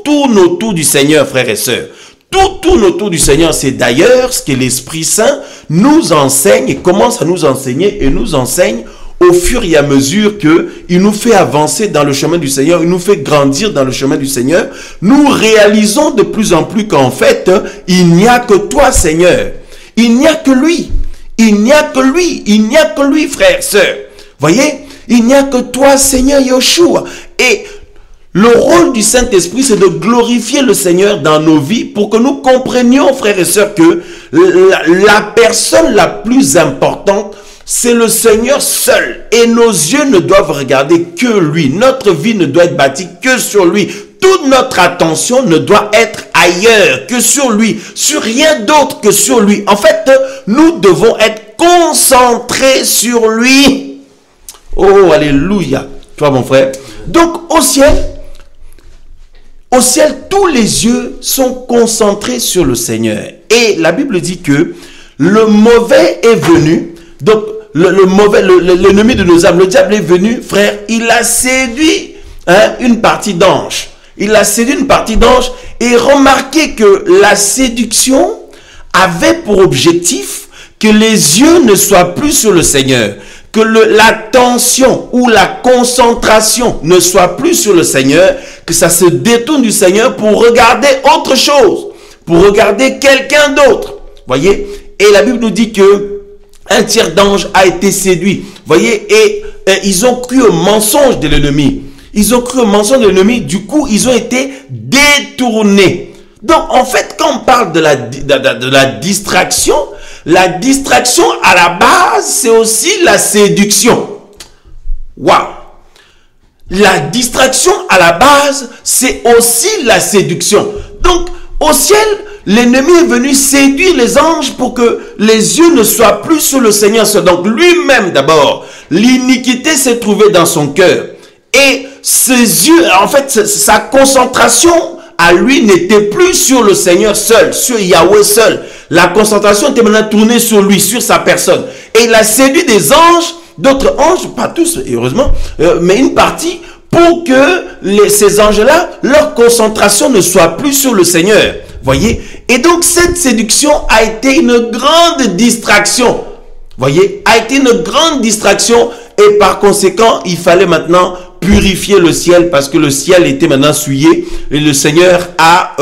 tourne autour du Seigneur, frères et sœurs. Tout tourne autour du Seigneur. C'est d'ailleurs ce que l'Esprit Saint nous enseigne et commence à nous enseigner et nous enseigne au fur et à mesure qu'il nous fait avancer dans le chemin du Seigneur, il nous fait grandir dans le chemin du Seigneur. Nous réalisons de plus en plus qu'en fait, il n'y a que toi, Seigneur. Il n'y a que lui. Il n'y a que lui. Il n'y a que lui, frères, sœurs. Voyez, il n'y a que toi, Seigneur Yeshua. Et le rôle du Saint-Esprit, c'est de glorifier le Seigneur dans nos vies pour que nous comprenions, frères et sœurs, que la personne la plus importante, c'est le Seigneur seul. Et nos yeux ne doivent regarder que lui. Notre vie ne doit être bâtie que sur lui. Toute notre attention ne doit être ailleurs que sur lui, sur rien d'autre que sur lui. En fait, nous devons être concentrés sur lui. Oh, alléluia. Tu vois, mon frère? Donc, au ciel, tous les yeux sont concentrés sur le Seigneur. Et la Bible dit que le mauvais est venu. Donc, l'ennemi de nos âmes, le diable est venu, frère, il a séduit une partie d'anges. Il a séduit une partie d'anges et remarquez que la séduction avait pour objectif que les yeux ne soient plus sur le Seigneur, que l'attention ou la concentration ne soit plus sur le Seigneur, que ça se détourne du Seigneur pour regarder autre chose, pour regarder quelqu'un d'autre. Voyez? Et la Bible nous dit que un tiers d'anges a été séduit. Voyez? Et ils ont cru au mensonge de l'ennemi. Ils ont cru au mensonge de l'ennemi. Du coup, ils ont été détournés. Donc, en fait, quand on parle de la distraction à la base, c'est aussi la séduction. Waouh! La distraction à la base, c'est aussi la séduction. Donc, au ciel, l'ennemi est venu séduire les anges pour que les yeux ne soient plus sur le Seigneur. Donc, lui-même d'abord, l'iniquité s'est trouvée dans son cœur. Et ses yeux, en fait, sa concentration à lui n'était plus sur le Seigneur seul, sur Yahweh seul. La concentration était maintenant tournée sur lui, sur sa personne. Et il a séduit des anges, d'autres anges, pas tous, heureusement, mais une partie, pour que ces anges-là, leur concentration ne soit plus sur le Seigneur. Voyez? Et donc, cette séduction a été une grande distraction. Voyez? A été une grande distraction. Et par conséquent, il fallait maintenant purifier le ciel parce que le ciel était maintenant souillé. Et le Seigneur a,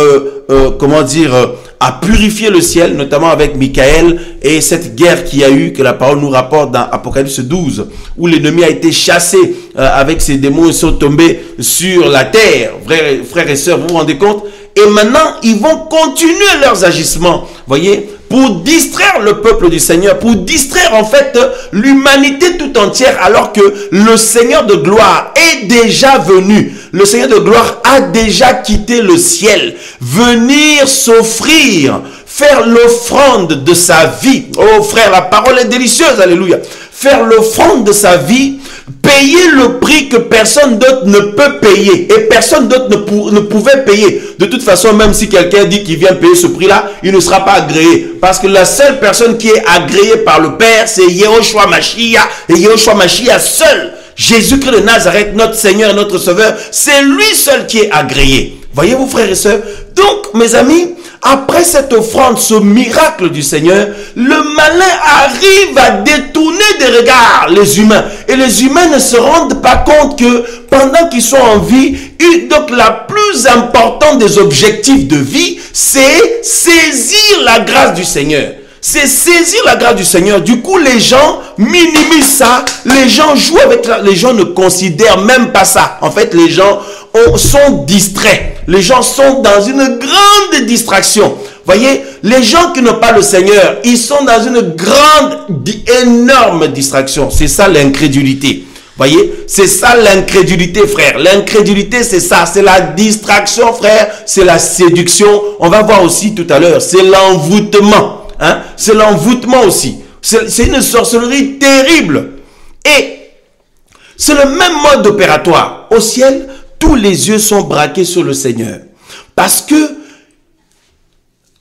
a purifié le ciel, notamment avec Michael et cette guerre qu'il y a eu, que la parole nous rapporte dans Apocalypse 12, où l'ennemi a été chassé avec ses démons, ils sont tombés sur la terre. Frères et sœurs, vous vous rendez compte? Et maintenant, ils vont continuer leurs agissements, voyez, pour distraire le peuple du Seigneur, pour distraire en fait l'humanité tout entière, alors que le Seigneur de gloire est déjà venu. Le Seigneur de gloire a déjà quitté le ciel, venir s'offrir, faire l'offrande de sa vie. Oh frère, la parole est délicieuse, alléluia. Faire l'offrande de sa vie Payer le prix que personne d'autre ne peut payer. Et personne d'autre ne pouvait payer. De toute façon, même si quelqu'un dit qu'il vient payer ce prix-là, il ne sera pas agréé. Parce que la seule personne qui est agréée par le Père, c'est Yehoshua Mashiach. Et Yehoshua Mashiach seul. Jésus-Christ de Nazareth, notre Seigneur et notre Sauveur, c'est lui seul qui est agréé. Voyez-vous, frères et sœurs? Donc, mes amis, après cette offrande, ce miracle du Seigneur, le malin arrive à détourner des regards les humains. Et les humains ne se rendent pas compte que pendant qu'ils sont en vie, donc la plus importante des objectifs de vie, c'est saisir la grâce du Seigneur. C'est saisir la grâce du Seigneur. Du coup, les gens minimisent ça. Les gens jouent avec ça. Les gens ne considèrent même pas ça. En fait, les gens sont distraits. Les gens sont dans une grande distraction. Voyez, les gens qui n'ont pas le Seigneur, ils sont dans une énorme distraction. C'est ça l'incrédulité. Voyez, c'est ça l'incrédulité, frère. L'incrédulité, c'est ça. C'est la distraction, frère. C'est la séduction. On va voir aussi tout à l'heure. C'est l'envoûtement. Hein? C'est l'envoûtement aussi. C'est une sorcellerie terrible. Et c'est le même mode opératoire. Au ciel, tous les yeux sont braqués sur le Seigneur. Parce que,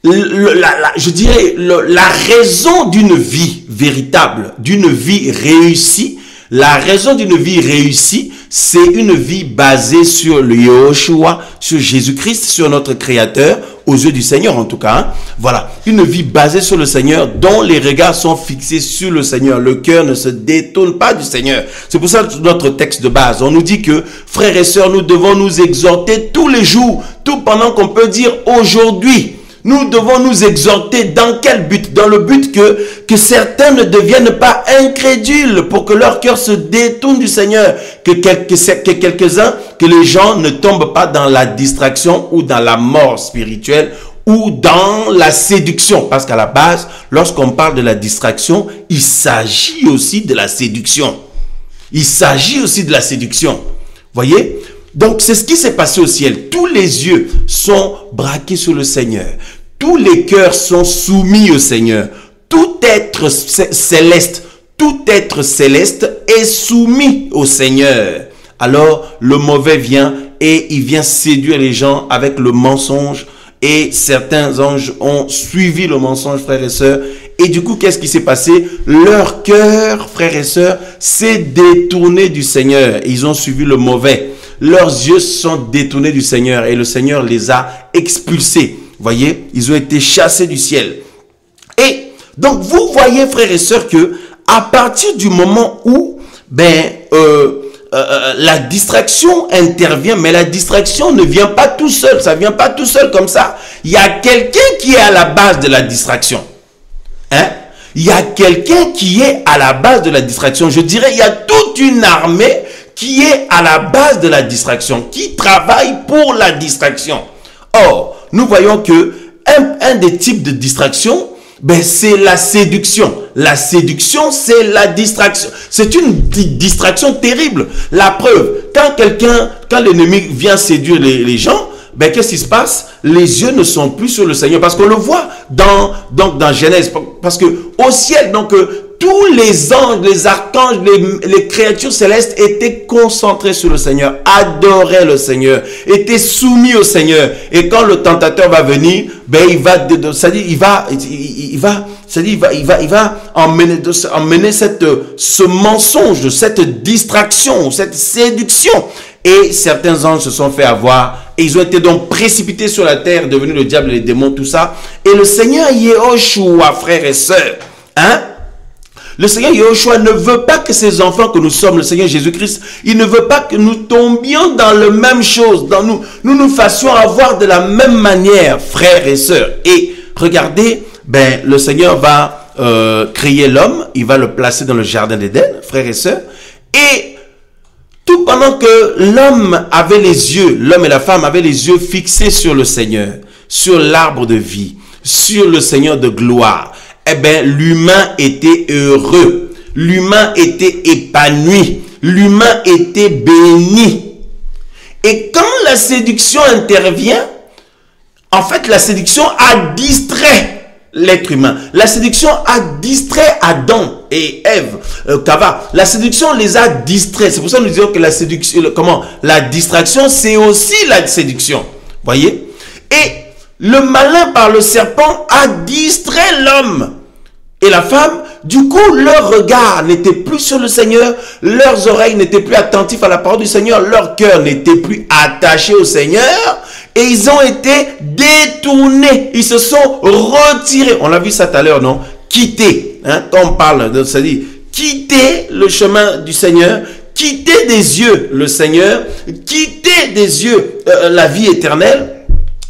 je dirais, la raison d'une vie véritable, d'une vie réussie, la raison d'une vie réussie, c'est une vie basée sur le Yehoshua, sur Jésus-Christ, sur notre Créateur, aux yeux du Seigneur en tout cas. Hein. Voilà, une vie basée sur le Seigneur, dont les regards sont fixés sur le Seigneur. Le cœur ne se détourne pas du Seigneur. C'est pour ça que notre texte de base, on nous dit que, frères et sœurs, nous devons nous exhorter tous les jours, tout pendant qu'on peut dire aujourd'hui. Nous devons nous exhorter dans quel but? Dans le but que certains ne deviennent pas incrédules pour que leur cœur se détourne du Seigneur. Que quelques-uns, que les gens ne tombent pas dans la distraction ou dans la mort spirituelle ou dans la séduction. Parce qu'à la base, lorsqu'on parle de la distraction, il s'agit aussi de la séduction. Il s'agit aussi de la séduction. Voyez? Donc, c'est ce qui s'est passé au ciel. Tous les yeux sont braqués sur le Seigneur. Tous les cœurs sont soumis au Seigneur. Tout être céleste est soumis au Seigneur. Alors, le mauvais vient et il vient séduire les gens avec le mensonge. Et certains anges ont suivi le mensonge, frères et sœurs. Et du coup, qu'est-ce qui s'est passé? Leur cœur, frères et sœurs, s'est détourné du Seigneur. Ils ont suivi le mauvais. Leurs yeux sont détournés du Seigneur et le Seigneur les a expulsés. Voyez, ils ont été chassés du ciel. Et donc, vous voyez, frères et sœurs, que à partir du moment où la distraction intervient, mais la distraction ne vient pas tout seul. Ça ne vient pas tout seul comme ça. Il y a quelqu'un qui est à la base de la distraction. Hein? Il y a quelqu'un qui est à la base de la distraction. Je dirais, il y a toute une armée qui est à la base de la distraction, qui travaille pour la distraction. Or, nous voyons que un des types de distraction, c'est la séduction. La séduction, c'est la distraction. C'est une distraction terrible. La preuve, quand l'ennemi vient séduire les gens, qu'est-ce qui se passe? Les yeux ne sont plus sur le Seigneur. Parce qu'on le voit dans Genèse. Parce que au ciel, tous les anges, les archanges, les créatures célestes étaient concentrés sur le Seigneur, adoraient le Seigneur, étaient soumis au Seigneur. Et quand le tentateur va venir, il va emmener ce mensonge, cette distraction, cette séduction. Et certains anges se sont fait avoir et ils ont été donc précipités sur la terre, devenus le diable et les démons, tout ça. Et le Seigneur Yehoshua, frères et sœurs, le Seigneur Yehoshua ne veut pas que ses enfants que nous sommes, le Seigneur Jésus-Christ, il ne veut pas que nous tombions dans la même chose, nous fassions avoir de la même manière, frères et sœurs. Et regardez, le Seigneur va créer l'homme, il va le placer dans le jardin d'Éden, frères et sœurs, et tout pendant que l'homme et la femme avaient les yeux fixés sur le Seigneur, sur l'arbre de vie, sur le Seigneur de gloire, l'humain était heureux, l'humain était épanoui, l'humain était béni. Et quand la séduction intervient, en fait, la séduction a distrait l'être humain. La séduction a distrait Adam et Ève, Cava. La séduction les a distraits. C'est pour ça que nous disons que la séduction, la distraction, c'est aussi la séduction. Voyez? Et le malin par le serpent a distrait l'homme et la femme. Du coup, leur regard n'était plus sur le Seigneur, leurs oreilles n'étaient plus attentifs à la parole du Seigneur, leur cœur n'était plus attaché au Seigneur et ils ont été détournés, ils se sont retirés. On l'a vu ça tout à l'heure, non? Quitter, hein, quand on parle, ça dit quitter le chemin du Seigneur, quitter des yeux le Seigneur, quitter des yeux la vie éternelle.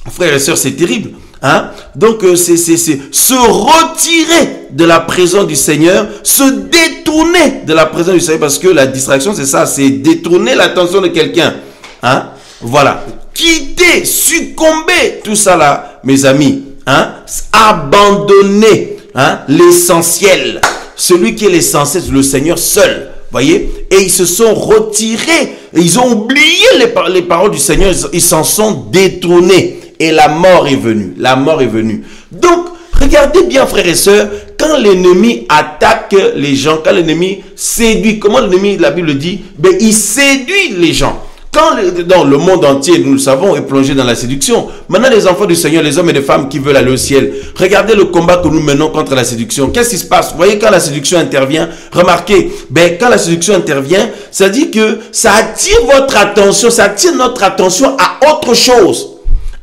Frères et sœurs, c'est terrible. Hein? Donc, c'est se retirer de la présence du Seigneur, se détourner de la présence du Seigneur, parce que la distraction, c'est ça, c'est détourner l'attention de quelqu'un. Hein? Voilà. Quitter, succomber, tout ça là, mes amis. Hein? Abandonner, hein? L'essentiel. Celui qui est l'essentiel, c'est le Seigneur seul. Voyez? Et ils se sont retirés. Ils ont oublié les paroles du Seigneur. Ils s'en sont détournés. Et la mort est venue. La mort est venue. Donc, regardez bien, frères et sœurs, quand l'ennemi attaque les gens, quand l'ennemi séduit, comment l'ennemi, la Bible dit, ben, il séduit les gens. Quand dans le monde entier, nous le savons, est plongé dans la séduction. Maintenant, les enfants du Seigneur, les hommes et les femmes qui veulent aller au ciel, regardez le combat que nous menons contre la séduction. Qu'est-ce qui se passe? Vous voyez, quand la séduction intervient, remarquez, ben, quand la séduction intervient, ça dit que ça attire votre attention, ça attire notre attention à autre chose.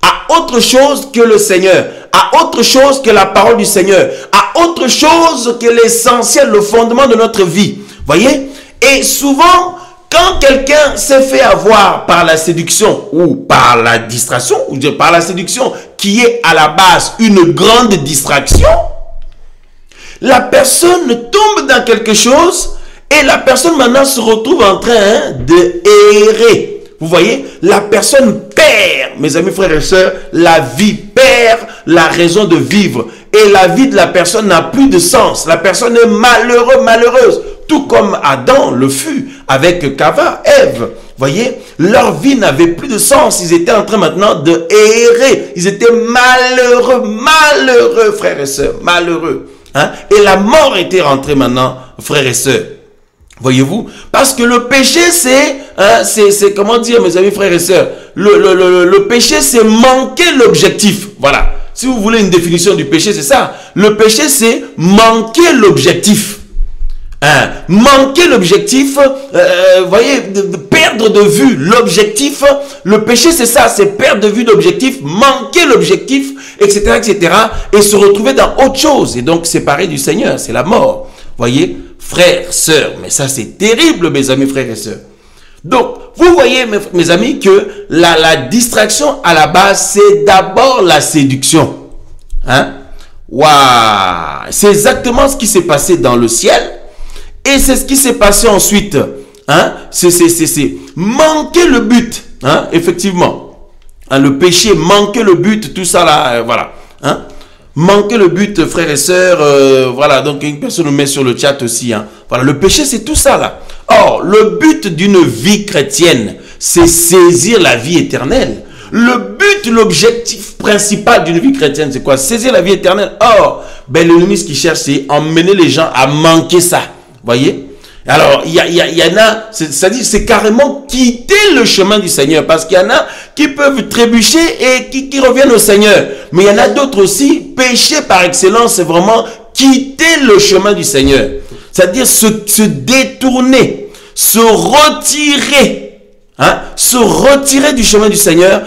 À autre chose que le Seigneur, à autre chose que la parole du Seigneur, à autre chose que l'essentiel, le fondement de notre vie. Voyez? Et souvent, quand quelqu'un s'est fait avoir par la séduction ou par la distraction, ou par la séduction qui est à la base une grande distraction, la personne tombe dans quelque chose et la personne maintenant se retrouve en train de errer. Vous voyez, la personne perd, mes amis, frères et sœurs, la vie perd la raison de vivre. Et la vie de la personne n'a plus de sens. La personne est malheureuse. Tout comme Adam le fut avec Cava, Ève. Voyez, leur vie n'avait plus de sens. Ils étaient en train maintenant de errer. Ils étaient malheureux, frères et sœurs, malheureux. Hein? Et la mort était rentrée maintenant, frères et sœurs. Voyez-vous? Parce que le péché, c'est comment dire, mes amis, frères et sœurs, le péché, c'est manquer l'objectif. Voilà. Si vous voulez une définition du péché, c'est ça. Le péché, c'est manquer l'objectif. Hein? Manquer l'objectif, voyez, de perdre de vue l'objectif. Le péché, c'est ça, c'est perdre de vue l'objectif, manquer l'objectif, etc., etc., et se retrouver dans autre chose. Et donc, séparer du Seigneur, c'est la mort. Voyez? Frères, sœurs, mais ça c'est terrible, mes amis, frères et sœurs. Donc, vous voyez, mes amis, que la distraction à la base, c'est d'abord la séduction. Hein? Waouh! C'est exactement ce qui s'est passé dans le ciel. Et c'est ce qui s'est passé ensuite. Hein? C'est manquer le but. Hein? Effectivement. Hein? Le péché, manquer le but, tout ça là, voilà. Hein? Manquer le but, frères et sœurs, voilà, donc une personne nous met sur le chat aussi. Hein. Voilà, le péché, c'est tout ça là. Or, le but d'une vie chrétienne, c'est saisir la vie éternelle. Le but, l'objectif principal d'une vie chrétienne, c'est quoi? Saisir la vie éternelle. Or, ben, l'ennemi, ce qu'il cherche, c'est emmener les gens à manquer ça. Voyez? Alors, il y en a, c'est-à-dire, c'est carrément quitter le chemin du Seigneur, parce qu'il y en a qui peuvent trébucher et qui reviennent au Seigneur. Mais il y en a d'autres aussi, pécher par excellence, c'est vraiment quitter le chemin du Seigneur. C'est-à-dire se détourner, se retirer, hein, se retirer du chemin du Seigneur.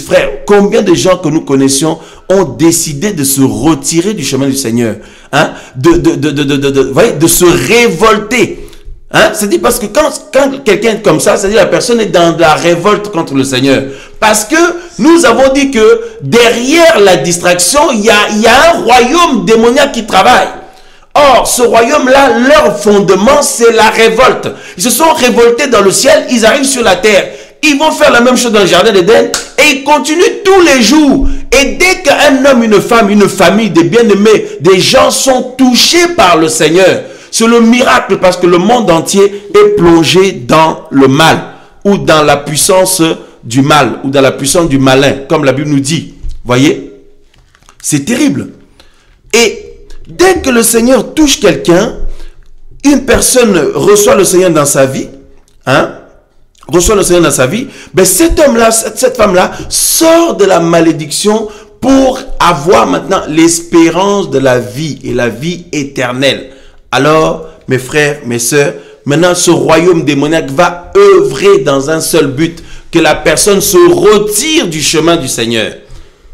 Frère, combien de gens que nous connaissions ont décidé de se retirer du chemin du Seigneur, hein, de se révolter. Hein? C'est-à-dire parce que quand quelqu'un est comme ça, c'est-à-dire la personne est dans la révolte contre le Seigneur. Parce que nous avons dit que derrière la distraction, il y a un royaume démoniaque qui travaille. Or, ce royaume-là, leur fondement, c'est la révolte. Ils se sont révoltés dans le ciel, ils arrivent sur la terre. Ils vont faire la même chose dans le jardin d'Éden et ils continuent tous les jours. Et dès qu'un homme, une femme, une famille, des bien-aimés, des gens sont touchés par le Seigneur, c'est le miracle parce que le monde entier est plongé dans le mal ou dans la puissance du mal ou dans la puissance du malin, comme la Bible nous dit. Voyez? C'est terrible. Et dès que le Seigneur touche quelqu'un, une personne reçoit le Seigneur dans sa vie, reçoit le Seigneur dans sa vie, ben cet homme-là, cette femme-là sort de la malédiction pour avoir maintenant l'espérance de la vie et la vie éternelle. Alors, mes frères, mes sœurs, maintenant ce royaume démoniaque va œuvrer dans un seul but, que la personne se retire du chemin du Seigneur.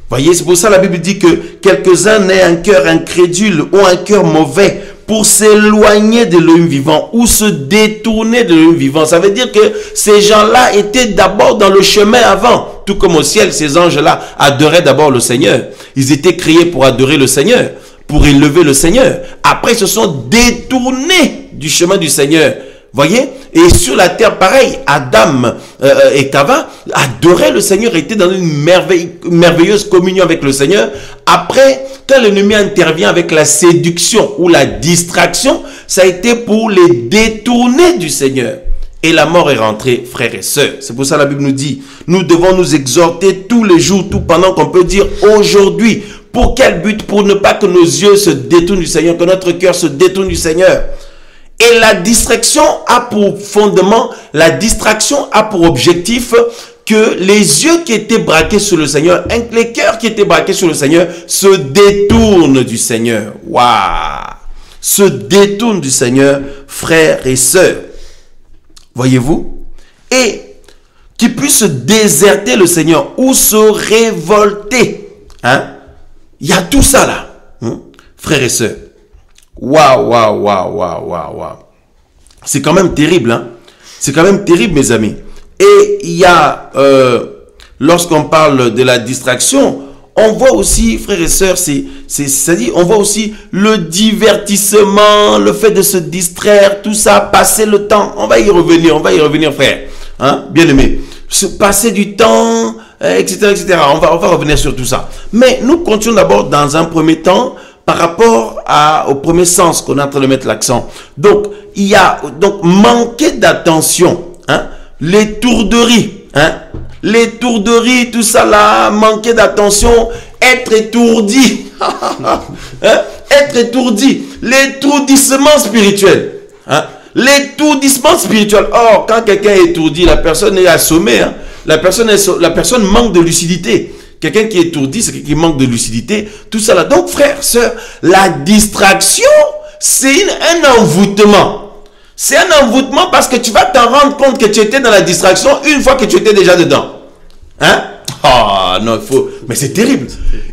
Voyez, c'est pour ça que la Bible dit que quelques-uns aient un cœur incrédule ou un cœur mauvais pour s'éloigner de l'Élohim vivant ou se détourner de l'Élohim vivant. Ça veut dire que ces gens-là étaient d'abord dans le chemin avant. Tout comme au ciel, ces anges-là adoraient d'abord le Seigneur. Ils étaient créés pour adorer le Seigneur, pour élever le Seigneur. Après, ils se sont détournés du chemin du Seigneur. Voyez? Et sur la terre, pareil, Adam et Cava adoraient le Seigneur, étaient dans une merveilleuse communion avec le Seigneur. Après, quand l'ennemi intervient avec la séduction ou la distraction, ça a été pour les détourner du Seigneur. Et la mort est rentrée, frères et sœurs. C'est pour ça que la Bible nous dit, nous devons nous exhorter tous les jours, tout pendant qu'on peut dire aujourd'hui. Pour quel but? Pour ne pas que nos yeux se détournent du Seigneur, que notre cœur se détourne du Seigneur. Et la distraction a pour fondement, la distraction a pour objectif que les yeux qui étaient braqués sur le Seigneur, les cœurs qui étaient braqués sur le Seigneur, se détournent du Seigneur. Waouh! Se détournent du Seigneur, frères et sœurs. Voyez-vous? Et qui puissent déserter le Seigneur ou se révolter. Il y a tout ça là, frères et sœurs. Waouh. C'est quand même terrible, C'est quand même terrible, mes amis. Et il y a, lorsqu'on parle de la distraction, on voit aussi, frères et sœurs, c'est-à-dire, on voit aussi le divertissement, le fait de se distraire, tout ça, passer le temps. On va y revenir, frère. Bien aimé. Se passer du temps, etc. On va revenir sur tout ça. Mais nous continuons d'abord dans un premier temps, par rapport au premier sens qu'on est en train de mettre l'accent. Donc, il y a manquer d'attention, l'étourderie, l'étourderie, tout ça là, manquer d'attention, être étourdi, être étourdi, l'étourdissement spirituel, l'étourdissement spirituel. Or, quand quelqu'un est étourdi, la personne est assommée, la personne manque de lucidité. Quelqu'un qui est étourdi, c'est quelqu'un qui manque de lucidité, tout ça là. Donc, frère, sœur, la distraction, c'est un envoûtement. C'est un envoûtement parce que tu vas t'en rendre compte que tu étais dans la distraction une fois que tu étais déjà dedans. Non, il faut... Mais c'est terrible.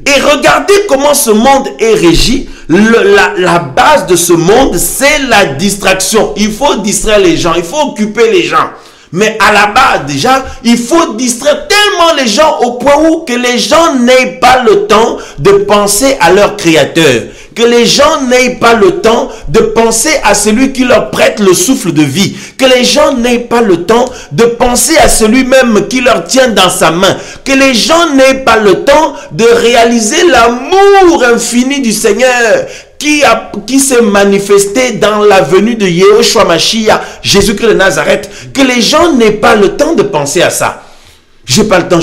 Et regardez comment ce monde est régi. La base de ce monde, c'est la distraction. Il faut distraire les gens, il faut occuper les gens. Mais à la base, déjà, il faut distraire tellement les gens au point où que les gens n'aient pas le temps de penser à leur créateur. Que les gens n'aient pas le temps de penser à celui qui leur prête le souffle de vie. Que les gens n'aient pas le temps de penser à celui-même qui leur tient dans sa main. Que les gens n'aient pas le temps de réaliser l'amour infini du Seigneur qui s'est manifesté dans la venue de Yehoshua Mashiach, Jésus-Christ de Nazareth. Que les gens n'aient pas le temps de penser à ça. J'ai pas le temps,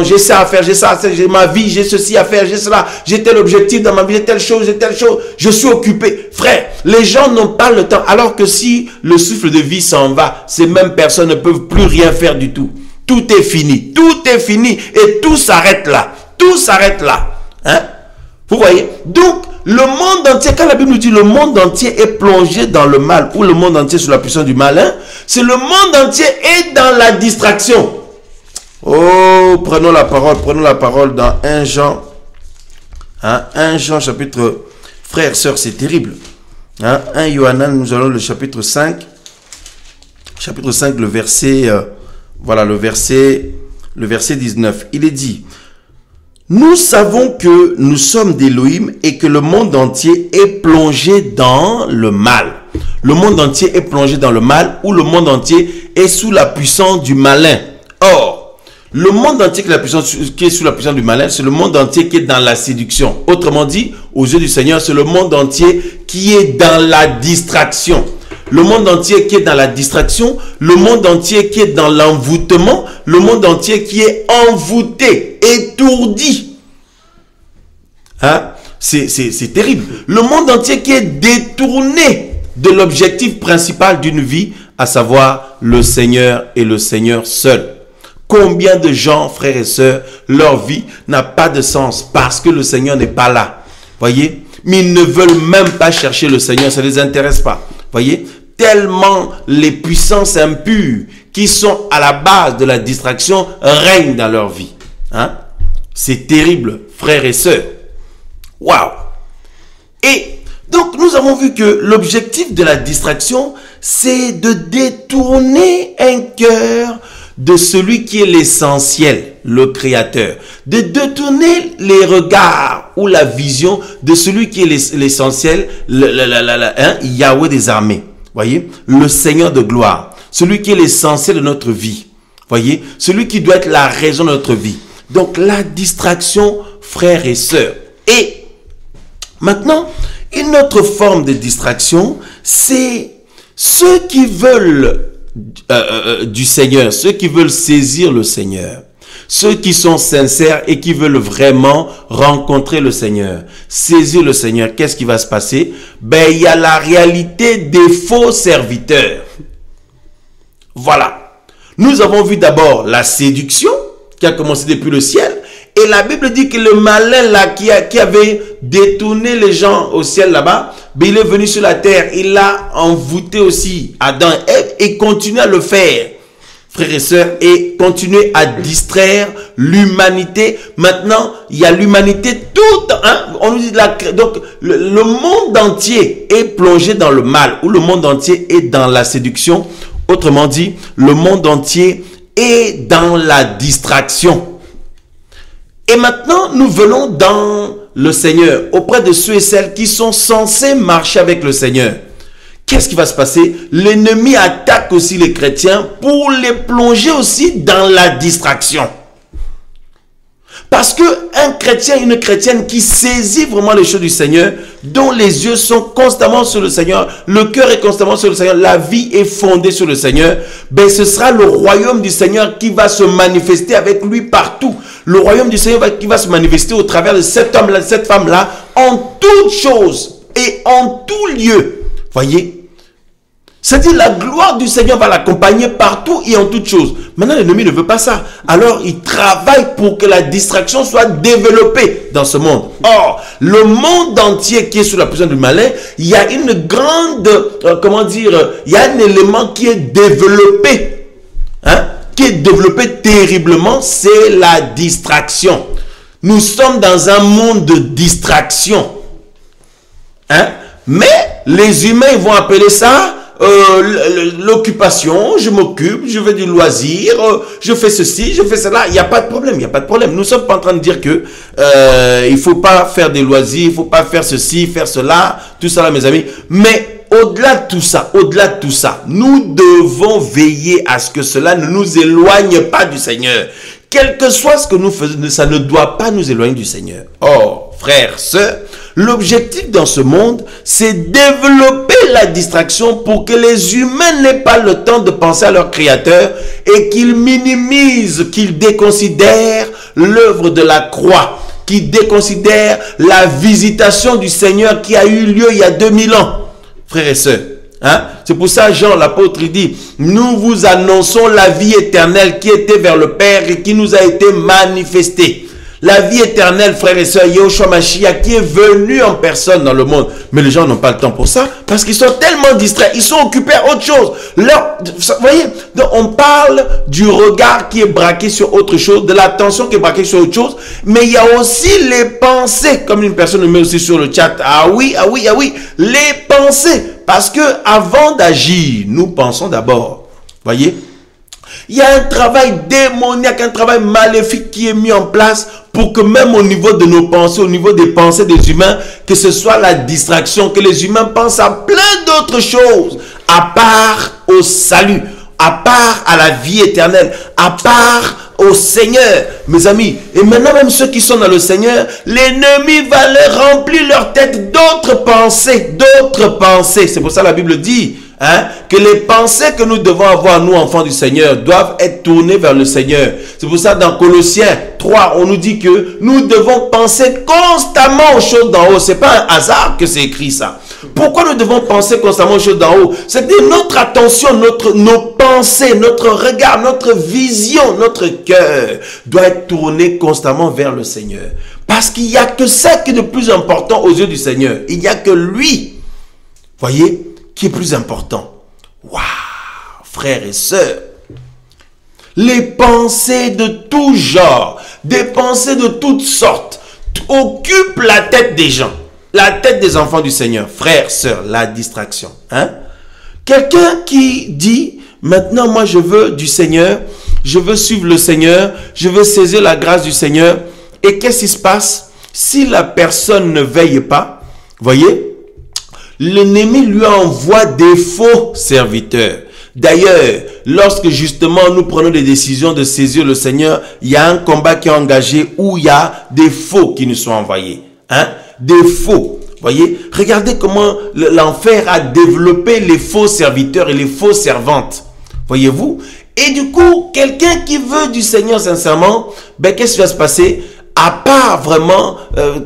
j'ai ça à faire, j'ai ma vie, j'ai ceci à faire, j'ai cela, j'ai tel objectif dans ma vie, j'ai telle chose, je suis occupé. Frère, les gens n'ont pas le temps, alors que si le souffle de vie s'en va, ces mêmes personnes ne peuvent plus rien faire du tout. Tout est fini et tout s'arrête là. Vous voyez? Donc, le monde entier, quand la Bible nous dit le monde entier est plongé dans le mal, ou le monde entier sous la puissance du malin, c'est le monde entier est dans la distraction. Oh, prenons la parole dans 1 Jean. 1 Jean chapitre, frères, sœurs, c'est terrible. 1 Yohanan, nous allons le chapitre 5. Chapitre 5, le verset, le verset 19. Il est dit, nous savons que nous sommes d'Élohim et que le monde entier est plongé dans le mal. Le monde entier est plongé dans le mal, ou le monde entier est sous la puissance du malin. Or, le monde entier qui est sous la puissance du malin, c'est le monde entier qui est dans la séduction. Autrement dit, aux yeux du Seigneur, c'est le monde entier qui est dans la distraction. Le monde entier qui est dans la distraction, le monde entier qui est dans l'envoûtement, le monde entier qui est envoûté, étourdi. c'est terrible. Le monde entier qui est détourné de l'objectif principal d'une vie, à savoir le Seigneur et le Seigneur seul. Combien de gens, frères et sœurs, leur vie n'a pas de sens parce que le Seigneur n'est pas là. Voyez? Mais ils ne veulent même pas chercher le Seigneur, ça ne les intéresse pas. Voyez? Tellement les puissances impures qui sont à la base de la distraction règnent dans leur vie. Hein? C'est terrible, frères et sœurs. Waouh! Et donc, nous avons vu que l'objectif de la distraction, c'est de détourner un cœur de celui qui est l'essentiel, le Créateur. De détourner les regards ou la vision de celui qui est l'essentiel, Yahweh des armées. Voyez, le Seigneur de gloire. Celui qui est l'essentiel de notre vie. Voyez, celui qui doit être la raison de notre vie. Donc, la distraction, frères et sœurs. Et maintenant, une autre forme de distraction, c'est ceux qui veulent du Seigneur, ceux qui veulent saisir le Seigneur, ceux qui sont sincères et qui veulent vraiment rencontrer le Seigneur, saisir le Seigneur. Qu'est-ce qui va se passer? Ben, il y a la réalité des faux serviteurs. Voilà. Nous avons vu d'abord la séduction qui a commencé depuis le ciel. Et la Bible dit que le malin là qui avait détourné les gens au ciel là-bas, ben il est venu sur la terre. Il a envoûté aussi Adam et Ève et continue à le faire, frères et sœurs, et continuer à distraire l'humanité. Maintenant, il y a l'humanité toute. Hein, on nous dit donc le monde entier est plongé dans le mal, ou le monde entier est dans la séduction. Autrement dit, le monde entier est dans la distraction. Et maintenant, nous venons dans le Seigneur, auprès de ceux et celles qui sont censés marcher avec le Seigneur. Qu'est-ce qui va se passer? L'ennemi attaque aussi les chrétiens pour les plonger aussi dans la distraction. Parce qu'un chrétien, une chrétienne qui saisit vraiment les choses du Seigneur, dont les yeux sont constamment sur le Seigneur, le cœur est constamment sur le Seigneur, la vie est fondée sur le Seigneur, ben ce sera le royaume du Seigneur qui va se manifester avec lui partout. Le royaume du Seigneur qui va se manifester au travers de cet homme-là, cette femme-là, en toutes choses et en tout lieu. Voyez? C'est-à-dire la gloire du Seigneur va l'accompagner partout et en toutes choses. Maintenant, l'ennemi ne veut pas ça. Alors, il travaille pour que la distraction soit développée dans ce monde. Or, le monde entier qui est sous la puissance du malin, il y a une grande, il y a un élément qui est développé. Hein? Qui est développé terriblement, c'est la distraction. Nous sommes dans un monde de distraction. Hein? Mais les humains vont appeler ça l'occupation. Je m'occupe, je fais du loisir, je fais ceci, je fais cela. Il n'y a pas de problème, il n'y a pas de problème. Nous ne sommes pas en train de dire que il ne faut pas faire des loisirs, il ne faut pas faire ceci, faire cela, tout ça là, mes amis. Mais au-delà de tout ça, nous devons veiller à ce que cela ne nous éloigne pas du Seigneur. Quel que soit ce que nous faisons, ça ne doit pas nous éloigner du Seigneur. Or, frères, sœurs, l'objectif dans ce monde, c'est développer la distraction pour que les humains n'aient pas le temps de penser à leur Créateur et qu'ils minimisent, qu'ils déconsidèrent l'œuvre de la croix, qu'ils déconsidèrent la visitation du Seigneur qui a eu lieu il y a 2000 ans. Frères et sœurs, hein? C'est pour ça Jean l'apôtre dit, nous vous annonçons la vie éternelle qui était vers le Père et qui nous a été manifestée. La vie éternelle, frères et sœurs, Yahushua Mashiach qui est venu en personne dans le monde. Mais les gens n'ont pas le temps pour ça parce qu'ils sont tellement distraits, ils sont occupés à autre chose. Vous voyez, donc on parle du regard qui est braqué sur autre chose, de l'attention qui est braquée sur autre chose, mais il y a aussi les pensées, comme une personne me met aussi sur le chat. Ah oui, les pensées. Parce que avant d'agir, nous pensons d'abord. Voyez? Il y a un travail démoniaque, un travail maléfique qui est mis en place pour que même au niveau de nos pensées, au niveau des pensées des humains, que ce soit la distraction, que les humains pensent à plein d'autres choses, à part au salut, à part à la vie éternelle, à part au Seigneur, mes amis. Et maintenant même ceux qui sont dans le Seigneur, l'ennemi va leur remplir leur tête d'autres pensées, d'autres pensées. C'est pour ça la Bible dit, Hein? Que les pensées que nous devons avoir, nous, enfants du Seigneur, doivent être tournées vers le Seigneur. C'est pour ça, dans Colossiens 3, on nous dit que nous devons penser constamment aux choses d'en haut. C'est pas un hasard que c'est écrit ça. Pourquoi nous devons penser constamment aux choses d'en haut? C'est que notre attention, nos pensées, notre regard, notre vision, notre cœur doit être tourné constamment vers le Seigneur. Parce qu'il n'y a que ça qui est le plus important aux yeux du Seigneur. Il n'y a que lui, voyez, qui est plus important. Waouh, frères et sœurs, les pensées de tout genre, des pensées de toutes sortes, occupent la tête des gens, la tête des enfants du Seigneur. Frères, sœurs, la distraction. Hein? Quelqu'un qui dit, maintenant moi je veux du Seigneur, je veux suivre le Seigneur, je veux saisir la grâce du Seigneur. Et qu'est-ce qui se passe? Si la personne ne veille pas, voyez, l'ennemi lui envoie des faux serviteurs. D'ailleurs, lorsque justement nous prenons des décisions de saisir le Seigneur, il y a un combat qui est engagé où il y a des faux qui nous sont envoyés. Hein? Des faux. Voyez, regardez comment l'enfer a développé les faux serviteurs et les fausses servantes. Voyez-vous? Et du coup, quelqu'un qui veut du Seigneur sincèrement, ben qu'est-ce qui va se passer? À part vraiment,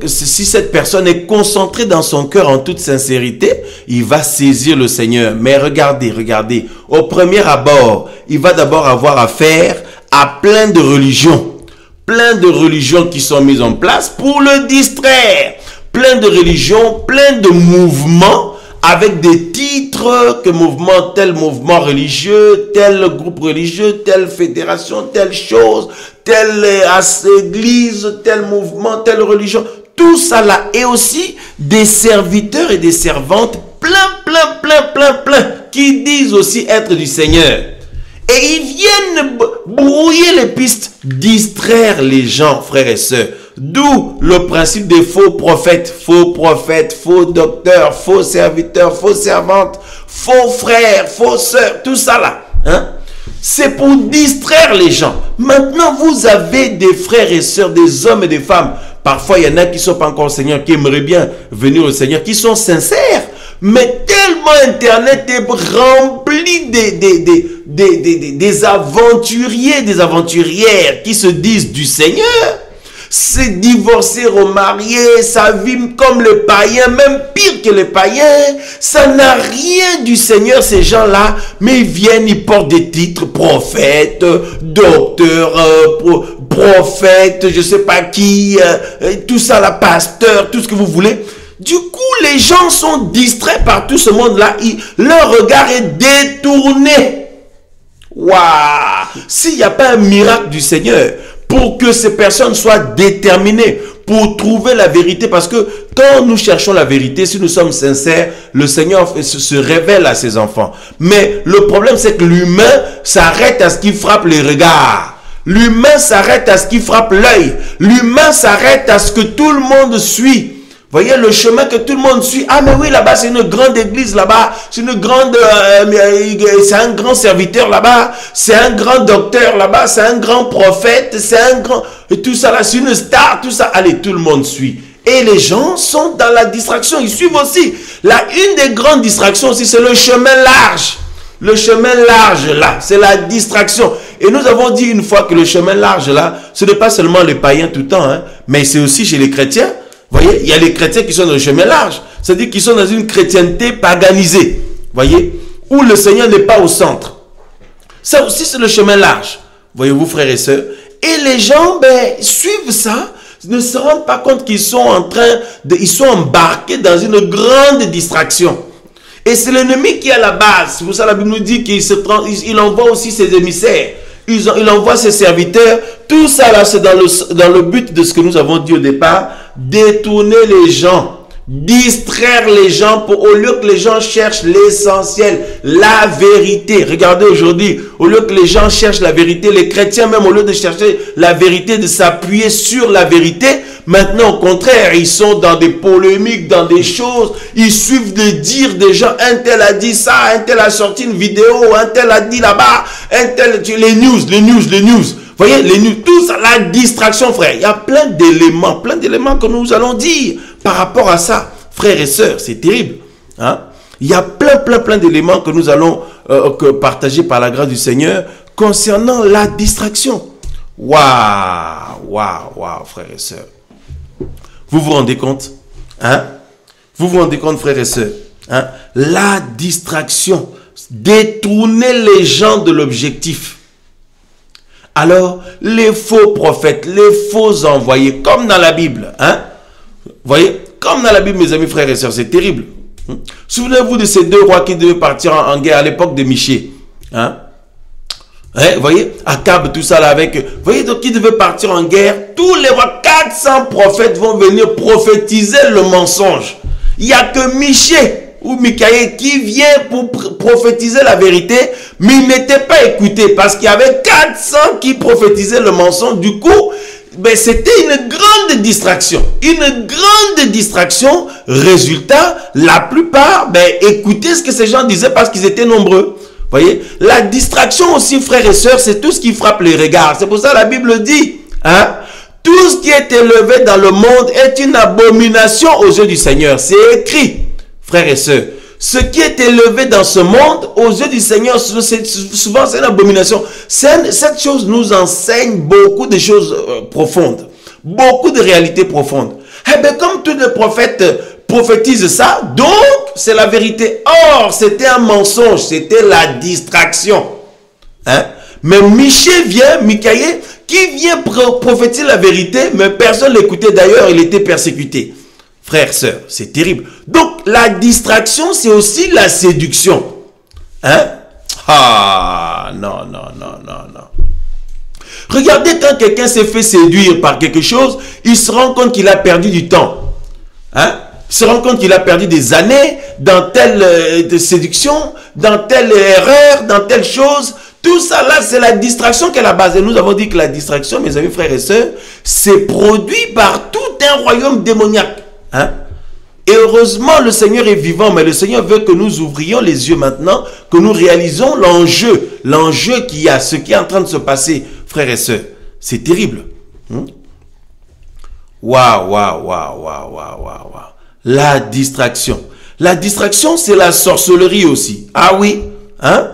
si cette personne est concentrée dans son cœur en toute sincérité, il va saisir le Seigneur. Mais regardez, au premier abord, il va d'abord avoir affaire à plein de religions. Plein de religions qui sont mises en place pour le distraire. Plein de religions, plein de mouvements avec des titres, que tel mouvement religieux, tel groupe religieux, telle fédération, telle chose, telle église, tel mouvement, telle religion. Tout ça là. Et aussi des serviteurs et des servantes plein, qui disent aussi être du Seigneur. Et ils viennent brouiller les pistes, distraire les gens, frères et sœurs. D'où le principe des faux prophètes, faux docteurs, faux serviteurs, faux servantes, faux frères, faux sœurs, tout ça là. Hein? C'est pour distraire les gens. Maintenant, vous avez des frères et sœurs, des hommes et des femmes. Parfois, il y en a qui ne sont pas encore au Seigneur, qui aimeraient bien venir au Seigneur, qui sont sincères. Mais tellement Internet est rempli des aventuriers, des aventurières qui se disent du Seigneur. C'est divorcé, remarié, ça vit comme les païens, même pire que les païens. Ça n'a rien du Seigneur, ces gens-là. Mais ils viennent, ils portent des titres, prophètes, docteurs, prophètes, je sais pas qui, tout ça, là, pasteur, tout ce que vous voulez. Du coup, les gens sont distraits par tout ce monde-là. Leur regard est détourné. Waouh! S'il n'y a pas un miracle du Seigneur, pour que ces personnes soient déterminées pour trouver la vérité, parce que quand nous cherchons la vérité, si nous sommes sincères, le Seigneur se révèle à ses enfants. Mais le problème, c'est que l'humain s'arrête à ce qui frappe les regards. L'humain s'arrête à ce qui frappe l'œil. L'humain s'arrête à ce que tout le monde suit. Voyez le chemin que tout le monde suit. Ah mais oui, là-bas c'est une grande église là-bas. C'est une grande, c'est un grand serviteur là-bas. C'est un grand docteur là-bas. C'est un grand prophète. C'est un grand, et tout ça là, c'est une star, tout ça. Allez, tout le monde suit. Et les gens sont dans la distraction. Ils suivent aussi. Là, une des grandes distractions aussi, c'est le chemin large. Le chemin large là, c'est la distraction. Et nous avons dit une fois que le chemin large là, ce n'est pas seulement les païens tout le temps, hein, mais c'est aussi chez les chrétiens. Voyez, il y a les chrétiens qui sont dans le chemin large. C'est-à-dire qu'ils sont dans une chrétienté paganisée. Voyez, où le Seigneur n'est pas au centre. Ça aussi, c'est le chemin large. Voyez-vous, frères et sœurs. Et les gens, suivent ça, ne se rendent pas compte qu'ils sont ils sont embarqués dans une grande distraction. Et c'est l'ennemi qui est à la base. C'est pour ça que la Bible nous dit qu'il envoie aussi ses émissaires. Il envoie ses serviteurs. Tout ça là, c'est dans le but de ce que nous avons dit au départ. Détourner les gens, distraire les gens au lieu que les gens cherchent l'essentiel, la vérité. Regardez aujourd'hui, au lieu que les gens cherchent la vérité, les chrétiens même au lieu de chercher la vérité, de s'appuyer sur la vérité, maintenant au contraire, ils sont dans des polémiques, dans des choses, ils suivent de dire des gens, un tel a dit ça, un tel a sorti une vidéo, un tel a dit là-bas, un tel, les news. Voyez, les news, tout ça, la distraction, frère. Il y a plein d'éléments que nous allons dire par rapport à ça. Frères et sœurs, c'est terrible. Hein? Il y a plein d'éléments que nous allons partager par la grâce du Seigneur concernant la distraction. Waouh, frères et sœurs. Vous vous rendez compte? Hein? Vous vous rendez compte, frères et sœurs? Hein? La distraction. Détourner les gens de l'objectif. Alors, les faux prophètes, les faux envoyés, comme dans la Bible. Hein? Vous voyez? Comme dans la Bible, mes amis, frères et sœurs, c'est terrible. Souvenez-vous de ces deux rois qui devaient partir en guerre à l'époque de Michée. Hein? Vous voyez, Akab, tout ça là avec... Vous voyez, donc ils devaient partir en guerre. Tous les rois, 400 prophètes vont venir prophétiser le mensonge. Il n'y a que Michée ou Michaël qui vient pour prophétiser la vérité, mais il n'était pas écouté parce qu'il y avait 400 qui prophétisaient le mensonge. Du coup, ben, c'était une grande distraction. Une grande distraction. Résultat, la plupart écoutaient ce que ces gens disaient parce qu'ils étaient nombreux. Voyez, la distraction aussi, frères et sœurs, c'est tout ce qui frappe les regards. C'est pour ça que la Bible dit, hein, tout ce qui est élevé dans le monde est une abomination aux yeux du Seigneur. C'est écrit, frères et sœurs. Ce qui est élevé dans ce monde, aux yeux du Seigneur, souvent c'est une abomination. Cette chose nous enseigne beaucoup de choses profondes. Beaucoup de réalités profondes. Eh bien, comme tous les prophètes prophétisent ça, donc c'est la vérité. Or, c'était un mensonge, c'était la distraction. Hein? Mais Michaël, qui vient prophétiser la vérité, mais personne ne l'écoutait. D'ailleurs, il était persécuté. Frères, sœurs, c'est terrible. Donc, la distraction, c'est aussi la séduction. Hein? Ah, non. Regardez quand quelqu'un s'est fait séduire par quelque chose, il se rend compte qu'il a perdu du temps. Hein? Il se rend compte qu'il a perdu des années dans telle séduction, dans telle erreur, dans telle chose. Tout ça là, c'est la distraction qui est la base. Et nous avons dit que la distraction, mes amis, frères et sœurs, c'est produit par tout un royaume démoniaque. Hein? Et heureusement, le Seigneur est vivant, mais le Seigneur veut que nous ouvrions les yeux maintenant, que nous réalisons l'enjeu qu'il y a, ce qui est en train de se passer, frères et sœurs. C'est terrible. Waouh. La distraction. La distraction, c'est la sorcellerie aussi. Ah oui, hein?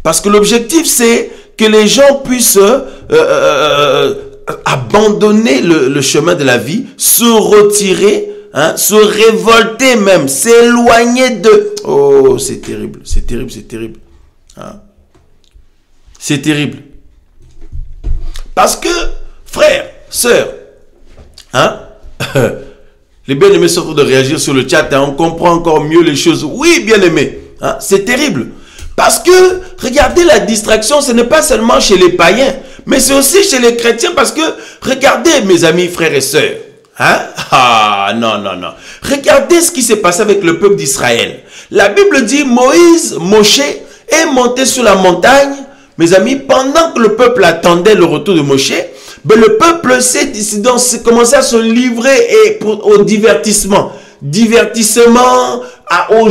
Parce que l'objectif, c'est que les gens puissent abandonner le chemin de la vie, se retirer, hein, se révolter même, s'éloigner de... Oh, c'est terrible. Hein? C'est terrible. Parce que, frères, sœurs, hein? Les bien-aimés sont en train de réagir sur le chat, hein, on comprend encore mieux les choses. Oui, bien-aimés, hein, c'est terrible. Parce que, regardez, la distraction, ce n'est pas seulement chez les païens, mais c'est aussi chez les chrétiens. Parce que, regardez, mes amis, frères et sœurs, hein? Ah, non. Regardez ce qui s'est passé avec le peuple d'Israël. La Bible dit, Moshe est monté sur la montagne, mes amis, pendant que le peuple attendait le retour de Moshe. Ben, le peuple s'est commencé à se livrer au divertissement. Au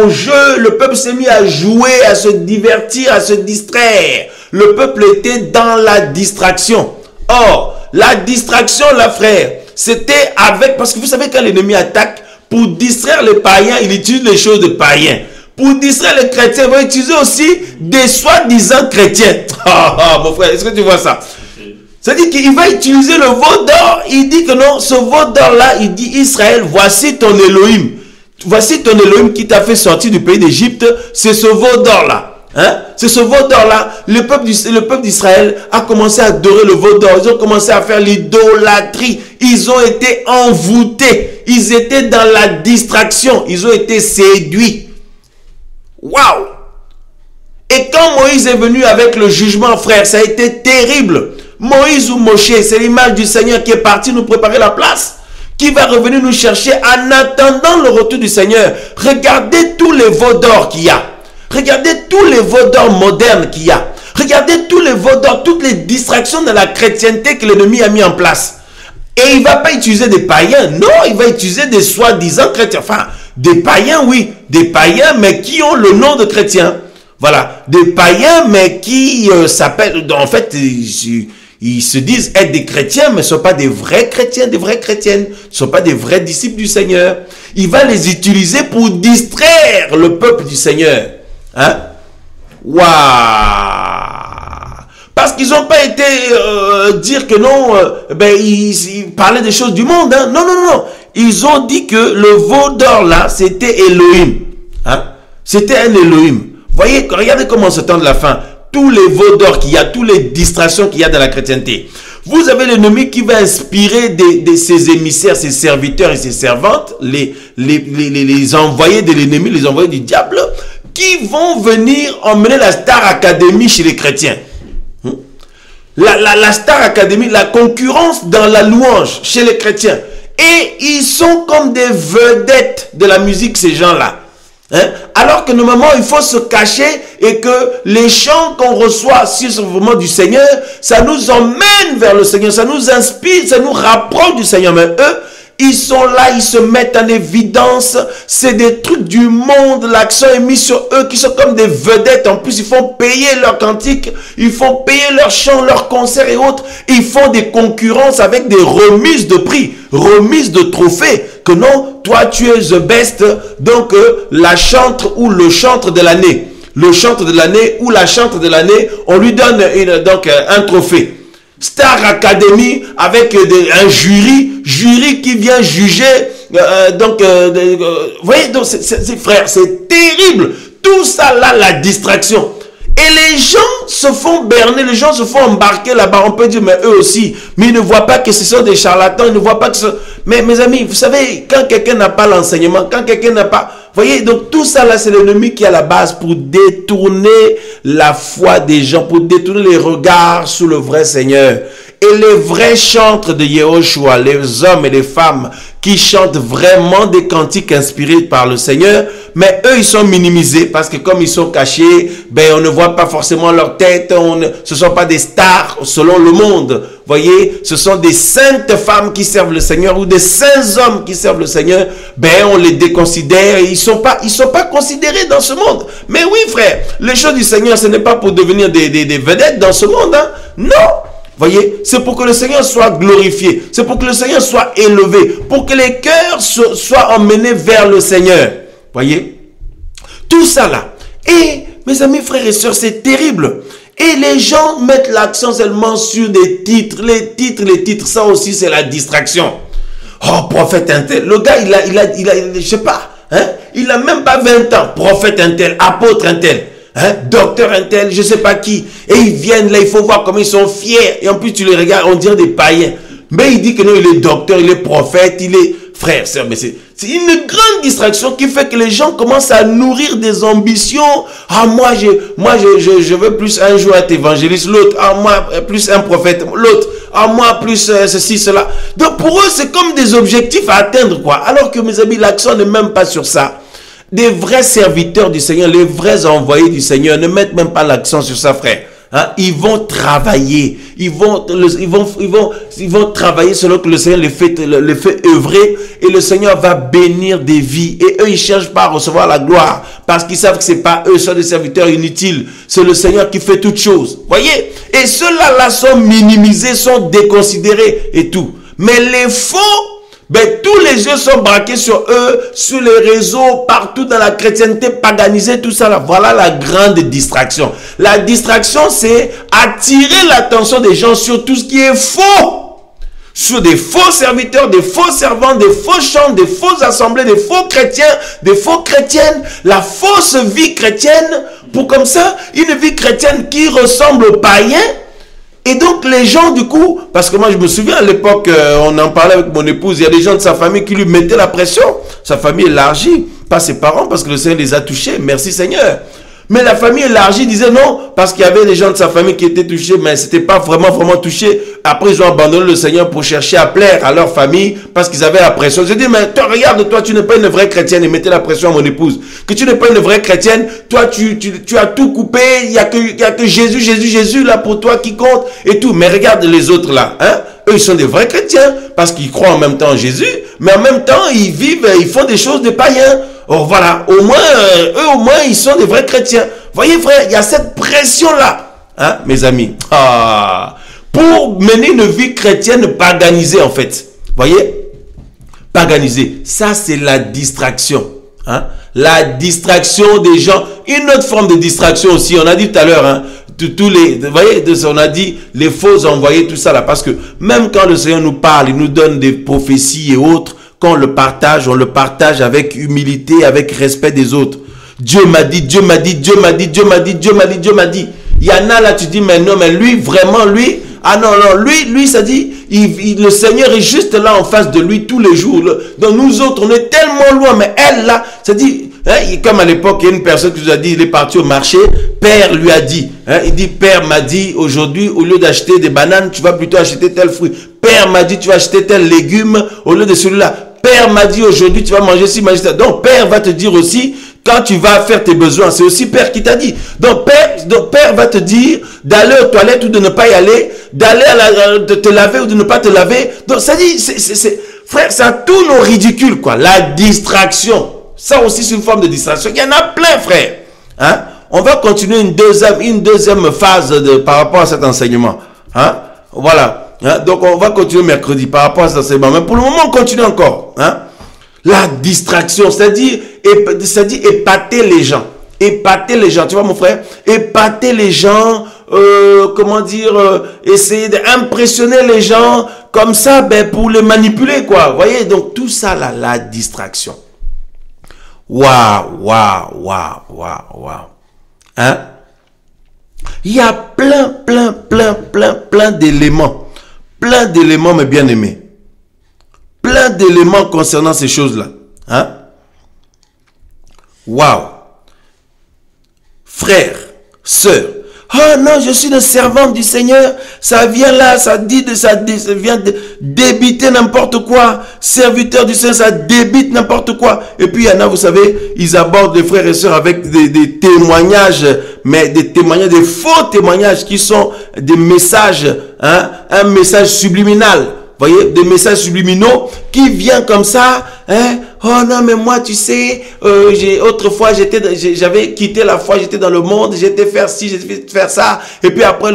jeu, le peuple s'est mis à jouer, à se divertir, à se distraire. Le peuple était dans la distraction. Or, la distraction, là, frère, c'était parce que vous savez, quand l'ennemi attaque, pour distraire les païens, il utilise les choses de païens. Pour distraire les chrétiens, il va utiliser aussi des soi-disant chrétiens. Mon frère, est-ce que tu vois ça? C'est-à-dire qu'il va utiliser le veau d'or. Il dit que non, ce veau d'or-là, il dit, Israël, voici ton Elohim. Voici ton Elohim qui t'a fait sortir du pays d'Égypte. C'est ce veau d'or-là. Hein? C'est ce veau d'or-là. Le peuple d'Israël a commencé à adorer le veau d'or. Ils ont commencé à faire l'idolâtrie. Ils ont été envoûtés. Ils étaient dans la distraction. Ils ont été séduits. Waouh! Et quand Moïse est venu avec le jugement, frère, ça a été terrible. Moïse ou Moshe, c'est l'image du Seigneur qui est parti nous préparer la place, qui va revenir nous chercher en attendant le retour du Seigneur. Regardez tous les veaux d'or qu'il y a. Regardez tous les veaux d'or modernes qu'il y a. Regardez tous les veaux d'or, toutes les distractions de la chrétienté que l'ennemi a mis en place. Et il ne va pas utiliser des païens. Non, il va utiliser des soi-disant chrétiens. Enfin, des païens, oui. Des païens, mais qui ont le nom de chrétiens. Voilà. Des païens, mais qui s'appellent... En fait, Ils se disent être des chrétiens, mais ne sont pas des vrais chrétiens, des vraies chrétiennes. Ne sont pas des vrais disciples du Seigneur. Il va les utiliser pour distraire le peuple du Seigneur. Hein? Waouh! Parce qu'ils n'ont pas été dire que non, ils parlaient des choses du monde. Hein? Non, non, non, non. Ils ont dit que le veau d'or là, c'était Elohim. Hein? C'était un Elohim. Voyez, regardez comment on se tend de la fin. Tous les veaux d'or qu'il y a, toutes les distractions qu'il y a dans la chrétienté. Vous avez l'ennemi qui va inspirer ses émissaires, ses serviteurs et ses servantes, les envoyés de l'ennemi, les envoyés du diable, qui vont venir emmener la Star Academy chez les chrétiens. La Star Academy, la concurrence dans la louange chez les chrétiens. Et ils sont comme des vedettes de la musique, ces gens-là. Hein? Alors que normalement, il faut se cacher et que les chants qu'on reçoit sur ce mouvement du Seigneur, ça nous emmène vers le Seigneur, ça nous inspire, ça nous rapproche du Seigneur. Mais eux, ils sont là, ils se mettent en évidence. C'est des trucs du monde. L'accent est mis sur eux qui sont comme des vedettes. En plus, ils font payer leurs cantiques, ils font payer leurs chants, leurs concerts et autres. Ils font des concurrences avec des remises de prix, remises de trophées. Que non, toi tu es the best, donc la chantre ou le chantre de l'année. Le chantre de l'année ou la chantre de l'année, on lui donne un trophée. Star Academy avec un jury qui vient juger. Vous voyez, donc frère, c'est terrible. Tout ça là, la distraction. Et les gens se font berner, les gens se font embarquer là-bas. On peut dire, mais eux aussi, mais ils ne voient pas que ce sont des charlatans, ils ne voient pas que ce... Mais mes amis, vous savez, quand quelqu'un n'a pas l'enseignement, quand quelqu'un n'a pas... Vous voyez, donc tout ça là, c'est l'ennemi qui est à la base pour détourner la foi des gens, pour détourner les regards sur le vrai Seigneur. Et les vrais chantres de Yehoshua, les hommes et les femmes qui chantent vraiment des cantiques inspirés par le Seigneur, mais eux, ils sont minimisés parce que comme ils sont cachés, on ne voit pas forcément leur tête, ce ne sont pas des stars selon le monde. Voyez, ce sont des saintes femmes qui servent le Seigneur ou des saints hommes qui servent le Seigneur, on les déconsidère et ils sont pas considérés dans ce monde. Mais oui, frère, les choses du Seigneur, ce n'est pas pour devenir des vedettes dans ce monde, hein? Non! Voyez, c'est pour que le Seigneur soit glorifié, c'est pour que le Seigneur soit élevé, pour que les cœurs soient emmenés vers le Seigneur. Voyez, tout ça là. Et mes amis, frères et sœurs, c'est terrible. Et les gens mettent l'accent seulement sur des titres, les titres, ça aussi c'est la distraction. Oh, prophète un tel, le gars il a je sais pas, hein, il a même pas 20 ans, prophète un tel, apôtre un tel. Hein, docteur un tel, je sais pas qui, et ils viennent là, il faut voir comment ils sont fiers, et en plus tu les regardes, on dirait des païens, mais il dit que non, il est docteur, il est prophète, il est frère, sœur, mais c'est une grande distraction qui fait que les gens commencent à nourrir des ambitions. Ah, moi je veux plus un jour être évangéliste, l'autre, ah moi plus un prophète, l'autre, ah moi plus ceci, cela. Donc pour eux c'est comme des objectifs à atteindre quoi, alors que mes amis, l'accent n'est même pas sur ça. Des vrais serviteurs du Seigneur, les vrais envoyés du Seigneur ne mettent même pas l'accent sur ça, frère. Hein? Ils vont travailler, ils vont travailler selon que le Seigneur les fait œuvrer et le Seigneur va bénir des vies. Et eux, ils cherchent pas à recevoir la gloire parce qu'ils savent que c'est pas eux, sont des serviteurs inutiles. C'est le Seigneur qui fait toutes choses. Voyez? Et ceux-là sont minimisés, sont déconsidérés et tout. Mais les faux, tous les yeux sont braqués sur eux, sur les réseaux, partout dans la chrétienté paganisée, tout ça là. Voilà la grande distraction. La distraction, c'est attirer l'attention des gens sur tout ce qui est faux. Sur des faux serviteurs, des faux servants, des faux chants, des fausses assemblées, des faux chrétiens, des faux chrétiennes, la fausse vie chrétienne, pour comme ça, une vie chrétienne qui ressemble aux païens. Et donc les gens du coup, parce que moi je me souviens à l'époque, on en parlait avec mon épouse, il y a des gens de sa famille qui lui mettaient la pression. Sa famille élargie, pas ses parents parce que le Seigneur les a touchés, merci Seigneur. Mais la famille élargie disait non, parce qu'il y avait des gens de sa famille qui étaient touchés, mais c'était pas vraiment touché. Après, ils ont abandonné le Seigneur pour chercher à plaire à leur famille, parce qu'ils avaient la pression. Je dis, mais toi, regarde, toi, tu n'es pas une vraie chrétienne, et mettez la pression à mon épouse. Que tu n'es pas une vraie chrétienne, toi, tu as tout coupé, il y a que Jésus là pour toi qui compte, et tout. Mais regarde les autres là, hein. Eux, ils sont des vrais chrétiens, parce qu'ils croient en même temps en Jésus, mais en même temps, ils vivent, ils font des choses de païens. Oh voilà, au moins, eux au moins, ils sont des vrais chrétiens. Voyez frère, il y a cette pression-là, hein, mes amis. Ah, pour mener une vie chrétienne paganisée en fait. Voyez? Paganisée. Ça, c'est la distraction. Hein? La distraction des gens. Une autre forme de distraction aussi. On a dit tout à l'heure, hein, tous les, vous voyez, on a dit les faux envoyés, tout ça là. Parce que même quand le Seigneur nous parle, il nous donne des prophéties et autres. Quand on le partage avec humilité, avec respect des autres. Dieu m'a dit, Dieu m'a dit, Dieu m'a dit, Dieu m'a dit, Dieu m'a dit, Dieu m'a dit. Il y en a là, tu dis, mais non, mais lui, vraiment, lui, ah non, non, lui, ça dit, le Seigneur est juste là en face de lui tous les jours. Donc nous autres, on est tellement loin, mais elle là, ça dit, hein, comme à l'époque, il y a une personne qui nous a dit, il est parti au marché, Père lui a dit, hein, il dit, Père m'a dit, aujourd'hui, au lieu d'acheter des bananes, tu vas plutôt acheter tel fruit. Père m'a dit, tu vas acheter tel légume au lieu de celui-là. Père m'a dit, aujourd'hui, tu vas manger ci, manger ça. Donc, Père va te dire aussi, quand tu vas faire tes besoins, c'est aussi Père qui t'a dit. Donc Père va te dire d'aller aux toilettes ou de ne pas y aller, d'aller de te laver ou de ne pas te laver. Donc ça dit, frère, ça tourne au ridicule, quoi. La distraction. Ça aussi, c'est une forme de distraction. Il y en a plein, frère. Hein? On va continuer une deuxième phase par rapport à cet enseignement. Hein? Voilà. Hein? Donc, on va continuer mercredi par rapport à cet enseignement. Mais pour le moment, on continue encore. Hein? La distraction, c'est-à-dire épater les gens. Épater les gens, tu vois mon frère? Épater les gens, comment dire, essayer d'impressionner les gens comme ça, ben, pour les manipuler, quoi. Vous voyez? Donc, tout ça, là, la distraction. Waouh, waouh, waouh, waouh, waouh. Hein? Il y a plein d'éléments. Plein d'éléments, mes bien-aimés. Plein d'éléments concernant ces choses-là. Hein? Waouh! Frère, sœur, oh non, je suis le servant du Seigneur, ça vient là, ça vient de débiter n'importe quoi, serviteur du Seigneur, ça débite n'importe quoi. Et puis il y en a, vous savez, ils abordent les frères et sœurs avec des témoignages, mais des témoignages, des faux témoignages qui sont des messages, hein, un message subliminal. Voyez, des messages subliminaux qui viennent comme ça, hein? Oh non, mais moi, tu sais, autrefois, j'avais quitté la foi, j'étais dans le monde, j'étais faire ci, j'étais faire ça, et puis après,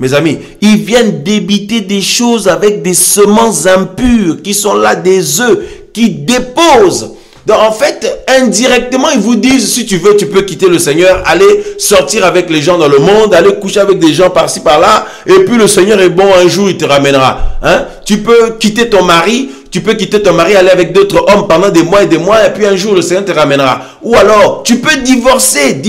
mes amis, ils viennent débiter des choses avec des semences impures, qui sont là, des œufs, qui déposent. Donc, en fait, indirectement, ils vous disent, si tu veux, tu peux quitter le Seigneur, aller sortir avec les gens dans le monde, aller coucher avec des gens par-ci, par-là, et puis le Seigneur est bon, un jour, il te ramènera. Hein? Tu peux quitter ton mari, aller avec d'autres hommes pendant des mois, et puis un jour, le Seigneur te ramènera. Ou alors, tu peux divorcer.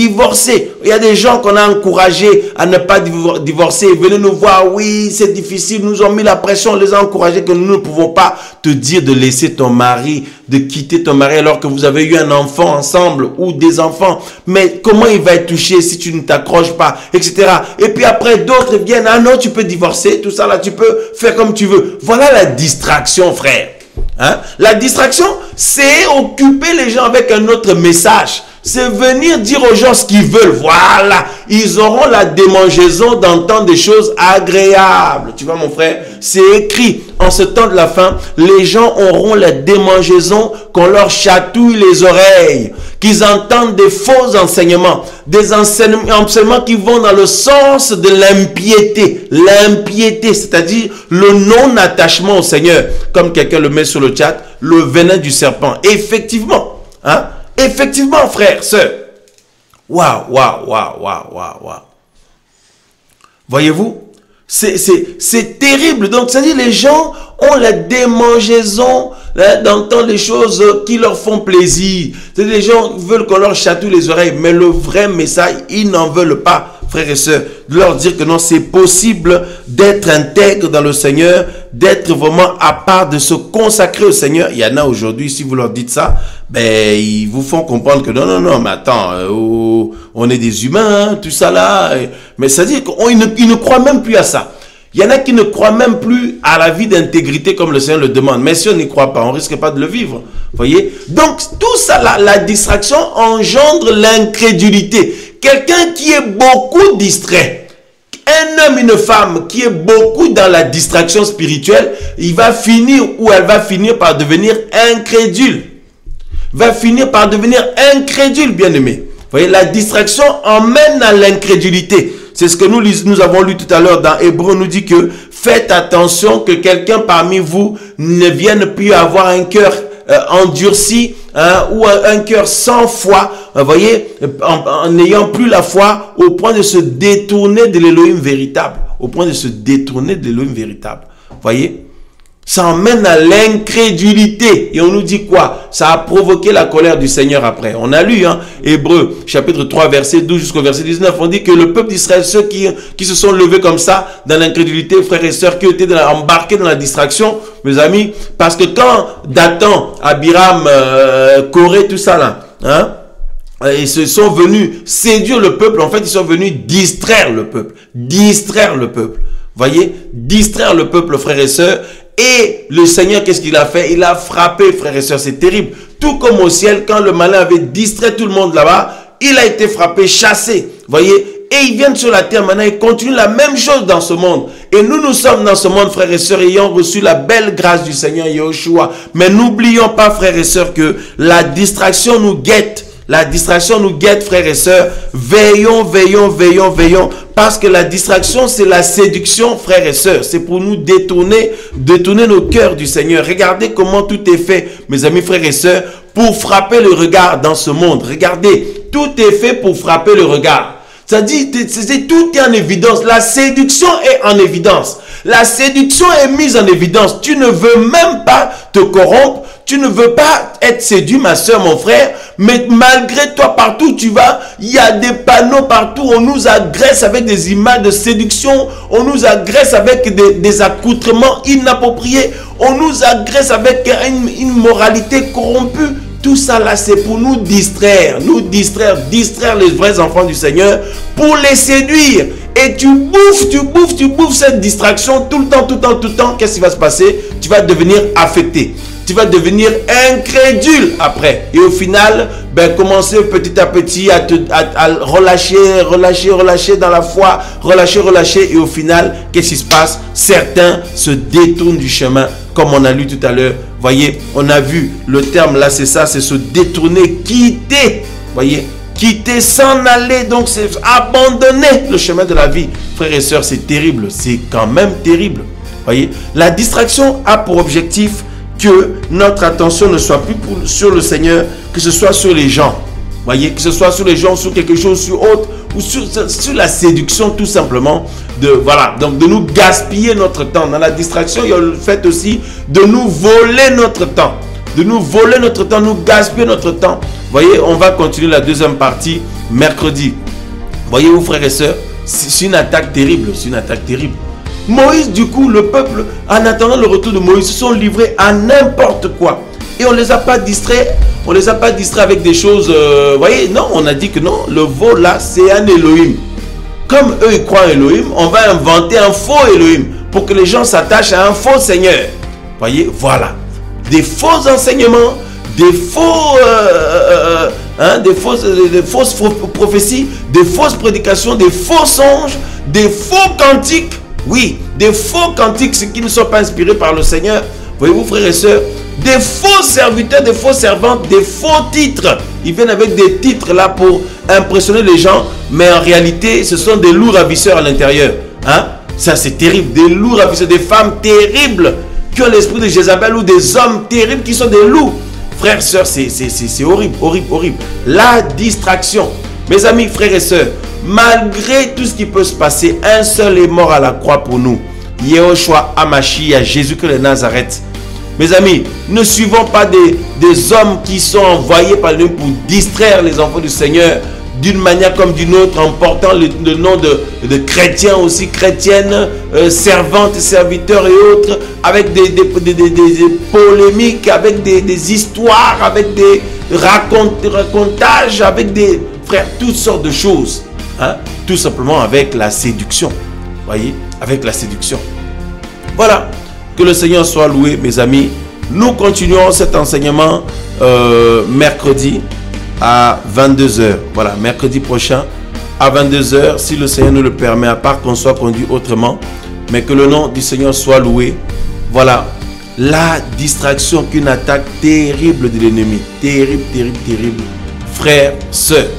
Il y a des gens qu'on a encouragés à ne pas divorcer. Venez nous voir, oui, c'est difficile, nous ont mis la pression, on les a encouragés que nous ne pouvons pas te dire de laisser ton mari, de quitter ton mari alors que vous avez eu un enfant ensemble ou des enfants. Mais comment il va être touché si tu ne t'accroches pas, etc. Et puis après, d'autres viennent, ah non, tu peux divorcer, tout ça là, tu peux faire comme tu veux. Voilà la distraction, frère. Hein? La distraction, c'est occuper les gens avec un autre message. C'est venir dire aux gens ce qu'ils veulent. Voilà. Ils auront la démangeaison d'entendre des choses agréables. Tu vois mon frère? C'est écrit. En ce temps de la fin, les gens auront la démangeaison qu'on leur chatouille les oreilles. Qu'ils entendent des faux enseignements. Des enseignements qui vont dans le sens de l'impiété. L'impiété, c'est-à-dire le non-attachement au Seigneur. Comme quelqu'un le met sur le chat, le venin du serpent. Effectivement. Hein? Effectivement, frère, sœur. Waouh. Voyez-vous, c'est terrible. Donc, c'est-à-dire les gens ont la démangeaison d'entendre les choses qui leur font plaisir. C'est-à-dire les gens veulent qu'on leur chatouille les oreilles, mais le vrai message, ils n'en veulent pas, frères et sœurs. De leur dire que non, c'est possible d'être intègre dans le Seigneur, d'être vraiment à part, de se consacrer au Seigneur. Il y en a aujourd'hui, si vous leur dites ça, ben, ils vous font comprendre que non, mais attends, on est des humains, hein, tout ça là. Mais c'est-à-dire qu'ils ne croient même plus à ça. Il y en a qui ne croient même plus à la vie d'intégrité comme le Seigneur le demande. Mais si on n'y croit pas, on ne risque pas de le vivre. Voyez? Donc, tout ça, la distraction engendre l'incrédulité. Quelqu'un qui est beaucoup distrait, un homme, une femme qui est beaucoup dans la distraction spirituelle, il va finir ou elle va finir par devenir incrédule. Va finir par devenir incrédule, bien-aimé. Vous voyez, la distraction emmène à l'incrédulité. C'est ce que nous avons lu tout à l'heure dans Hébreux. On nous dit que faites attention que quelqu'un parmi vous ne vienne plus avoir un cœur endurci, hein, ou un cœur sans foi, vous voyez, en n'ayant plus la foi, au point de se détourner de l'Élohim véritable. Au point de se détourner de l'Élohim véritable. Vous voyez? Ça emmène à l'incrédulité. Et on nous dit quoi? Ça a provoqué la colère du Seigneur après. On a lu, hein, Hébreux, chapitre 3, verset 12 jusqu'au verset 19. On dit que le peuple d'Israël, ceux qui se sont levés comme ça, dans l'incrédulité, frères et sœurs, qui étaient embarqués dans la distraction, mes amis, parce que quand Dathan, Abiram, Corée, tout ça là, hein, ils se sont venus séduire le peuple. En fait, ils sont venus distraire le peuple. Distraire le peuple. Voyez, distraire le peuple, frères et sœurs. Et le Seigneur, qu'est-ce qu'il a fait? Il a frappé, frères et sœurs, c'est terrible. Tout comme au ciel, quand le malin avait distrait tout le monde là-bas, il a été frappé, chassé. Voyez, et ils viennent sur la terre maintenant, ils continuent la même chose dans ce monde. Et nous sommes dans ce monde, frères et sœurs, ayant reçu la belle grâce du Seigneur Yahushua. Mais n'oublions pas, frères et sœurs, que la distraction nous guette. La distraction nous guette, frères et sœurs. Veillons, veillons, veillons, veillons. Parce que la distraction, c'est la séduction, frères et sœurs. C'est pour nous détourner nos cœurs du Seigneur. Regardez comment tout est fait, mes amis, frères et sœurs, pour frapper le regard dans ce monde. Regardez, tout est fait pour frapper le regard. Ça dit, tout est en évidence. La séduction est en évidence. La séduction est mise en évidence. Tu ne veux même pas te corrompre. Tu ne veux pas être séduit, ma soeur, mon frère, mais malgré toi, partout où tu vas, il y a des panneaux partout. On nous agresse avec des images de séduction. On nous agresse avec des accoutrements inappropriés. On nous agresse avec une moralité corrompue. Tout ça là, c'est pour nous distraire les vrais enfants du Seigneur, pour les séduire. Et tu bouffes cette distraction tout le temps. Qu'est-ce qui va se passer? Tu vas devenir affecté. Tu vas devenir incrédule après. Et au final, commencer petit à petit à relâcher dans la foi, relâcher. Et au final, qu'est-ce qui se passe? Certains se détournent du chemin, comme on a lu tout à l'heure. Voyez, on a vu le terme là, c'est ça, c'est se détourner, quitter. Voyez, quitter, s'en aller. Donc, c'est abandonner le chemin de la vie. Frères et sœurs, c'est terrible. C'est quand même terrible. Voyez, la distraction a pour objectif que notre attention ne soit plus sur le Seigneur, que ce soit sur les gens. Voyez, que ce soit sur les gens, sur quelque chose, sur autre, ou sur la séduction tout simplement. Donc de nous gaspiller notre temps. Dans la distraction, il y a le fait aussi de nous voler notre temps. Nous gaspiller notre temps. Voyez, on va continuer la deuxième partie mercredi. Voyez-vous, frères et sœurs, c'est une attaque terrible. Moïse, du coup, le peuple, en attendant le retour de Moïse, se sont livrés à n'importe quoi. Et on ne les a pas distraits. Avec des choses, voyez, non, on a dit que non, le veau là, c'est un Elohim. Comme eux, ils croient en Elohim, on va inventer un faux Elohim pour que les gens s'attachent à un faux Seigneur. Voyez, voilà. Des faux enseignements, des fausses prophéties, des fausses prédications, des faux songes, des faux cantiques. Oui, des faux cantiques, ceux qui ne sont pas inspirés par le Seigneur. Voyez-vous, frères et sœurs, des faux serviteurs, des faux servantes, des faux titres. Ils viennent avec des titres là pour impressionner les gens, mais en réalité, ce sont des loups ravisseurs à l'intérieur. Hein? Ça, c'est terrible. Des loups ravisseurs, des femmes terribles qui ont l'esprit de Jézabel, ou des hommes terribles qui sont des loups. Frères et sœurs, c'est horrible. La distraction. Mes amis, frères et sœurs, malgré tout ce qui peut se passer, un seul est mort à la croix pour nous. Yehoshua Hamashiach, Jésus-Christ de Nazareth. Mes amis, ne suivons pas des hommes qui sont envoyés par nous pour distraire les enfants du Seigneur d'une manière comme d'une autre, en portant le nom de chrétiens aussi, chrétiennes, servantes, serviteurs et autres, avec des polémiques, avec des histoires, avec des racontages, avec des frères, toutes sortes de choses. Hein? Tout simplement avec la séduction. Voyez, avec la séduction. Voilà. Que le Seigneur soit loué, mes amis. Nous continuons cet enseignement mercredi à 22 h. Voilà, mercredi prochain à 22 h, si le Seigneur nous le permet, à part qu'on soit conduit autrement. Mais que le nom du Seigneur soit loué. Voilà. La distraction, qu'une attaque terrible de l'ennemi. Terrible. Frères, sœurs.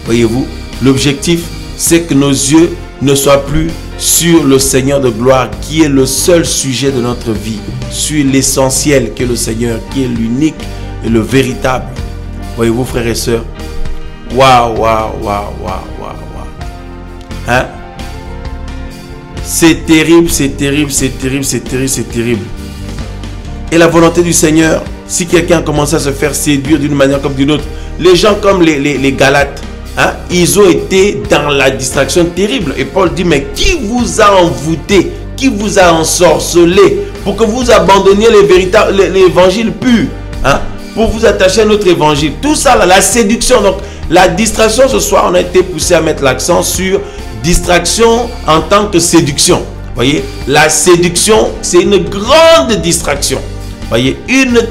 Voyez-vous, l'objectif, c'est que nos yeux ne soient plus sur le Seigneur de gloire, qui est le seul sujet de notre vie, sur l'essentiel qui est le Seigneur, qui est l'unique et le véritable. Voyez-vous, frères et sœurs? Waouh, waouh, waouh, waouh, waouh, waouh. Hein? C'est terrible, c'est terrible, c'est terrible, c'est terrible, c'est terrible. Et la volonté du Seigneur, si quelqu'un commence à se faire séduire d'une manière comme d'une autre, les gens comme les Galates, hein, ils ont été dans la distraction terrible. Et Paul dit, mais qui vous a envoûté, qui vous a ensorcelé pour que vous abandonniez l'évangile pur, hein, pour vous attacher à notre évangile. Tout ça, là, la séduction. Donc, la distraction, ce soir, on a été poussé à mettre l'accent sur distraction en tant que séduction. Voyez, la séduction, c'est une grande distraction. Voyez, une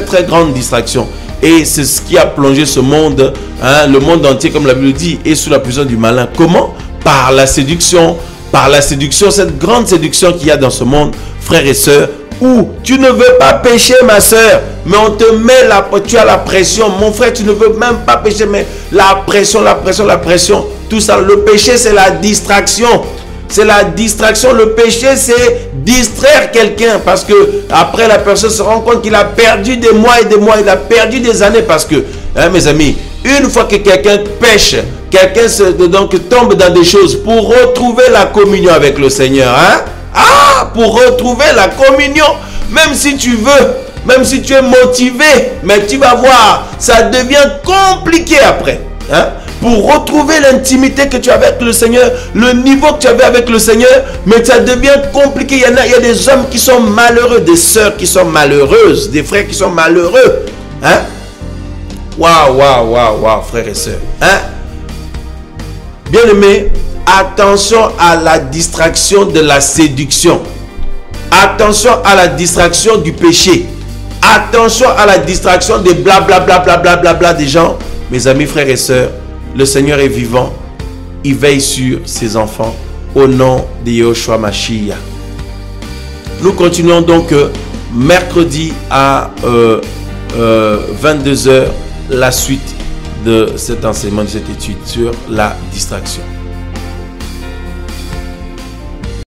très grande distraction. Et c'est ce qui a plongé ce monde, hein, le monde entier, comme la Bible dit, est sous la puissance du malin. Comment? Par la séduction. Par la séduction, cette grande séduction qu'il y a dans ce monde, frères et sœurs, où tu ne veux pas pécher, ma sœur, mais on te met tu as la pression. Mon frère, tu ne veux même pas pécher, mais la pression, tout ça. Le péché, c'est la distraction. C'est la distraction. Le péché, c'est distraire quelqu'un. Parce que après, la personne se rend compte qu'il a perdu des mois et des mois. Il a perdu des années. Parce que, hein, mes amis, une fois que quelqu'un pêche, quelqu'un tombe dans des choses pour retrouver la communion avec le Seigneur. Hein? Ah, pour retrouver la communion. Même si tu veux, même si tu es motivé, mais tu vas voir, ça devient compliqué après. Hein? Pour retrouver l'intimité que tu as avec le Seigneur, le niveau que tu avais avec le Seigneur, mais ça devient compliqué. Il y a des hommes qui sont malheureux, des sœurs qui sont malheureuses, des frères qui sont malheureux. Hein? Waouh, waouh, waouh, waouh, frères et sœurs. Hein? Bien-aimés, attention à la distraction de la séduction. Attention à la distraction du péché. Attention à la distraction des blablabla des gens. Mes amis, frères et sœurs, le Seigneur est vivant. Il veille sur ses enfants au nom de Yahushua Mashiach. Nous continuons donc mercredi à 22 h la suite de cet enseignement, de cette étude sur la distraction.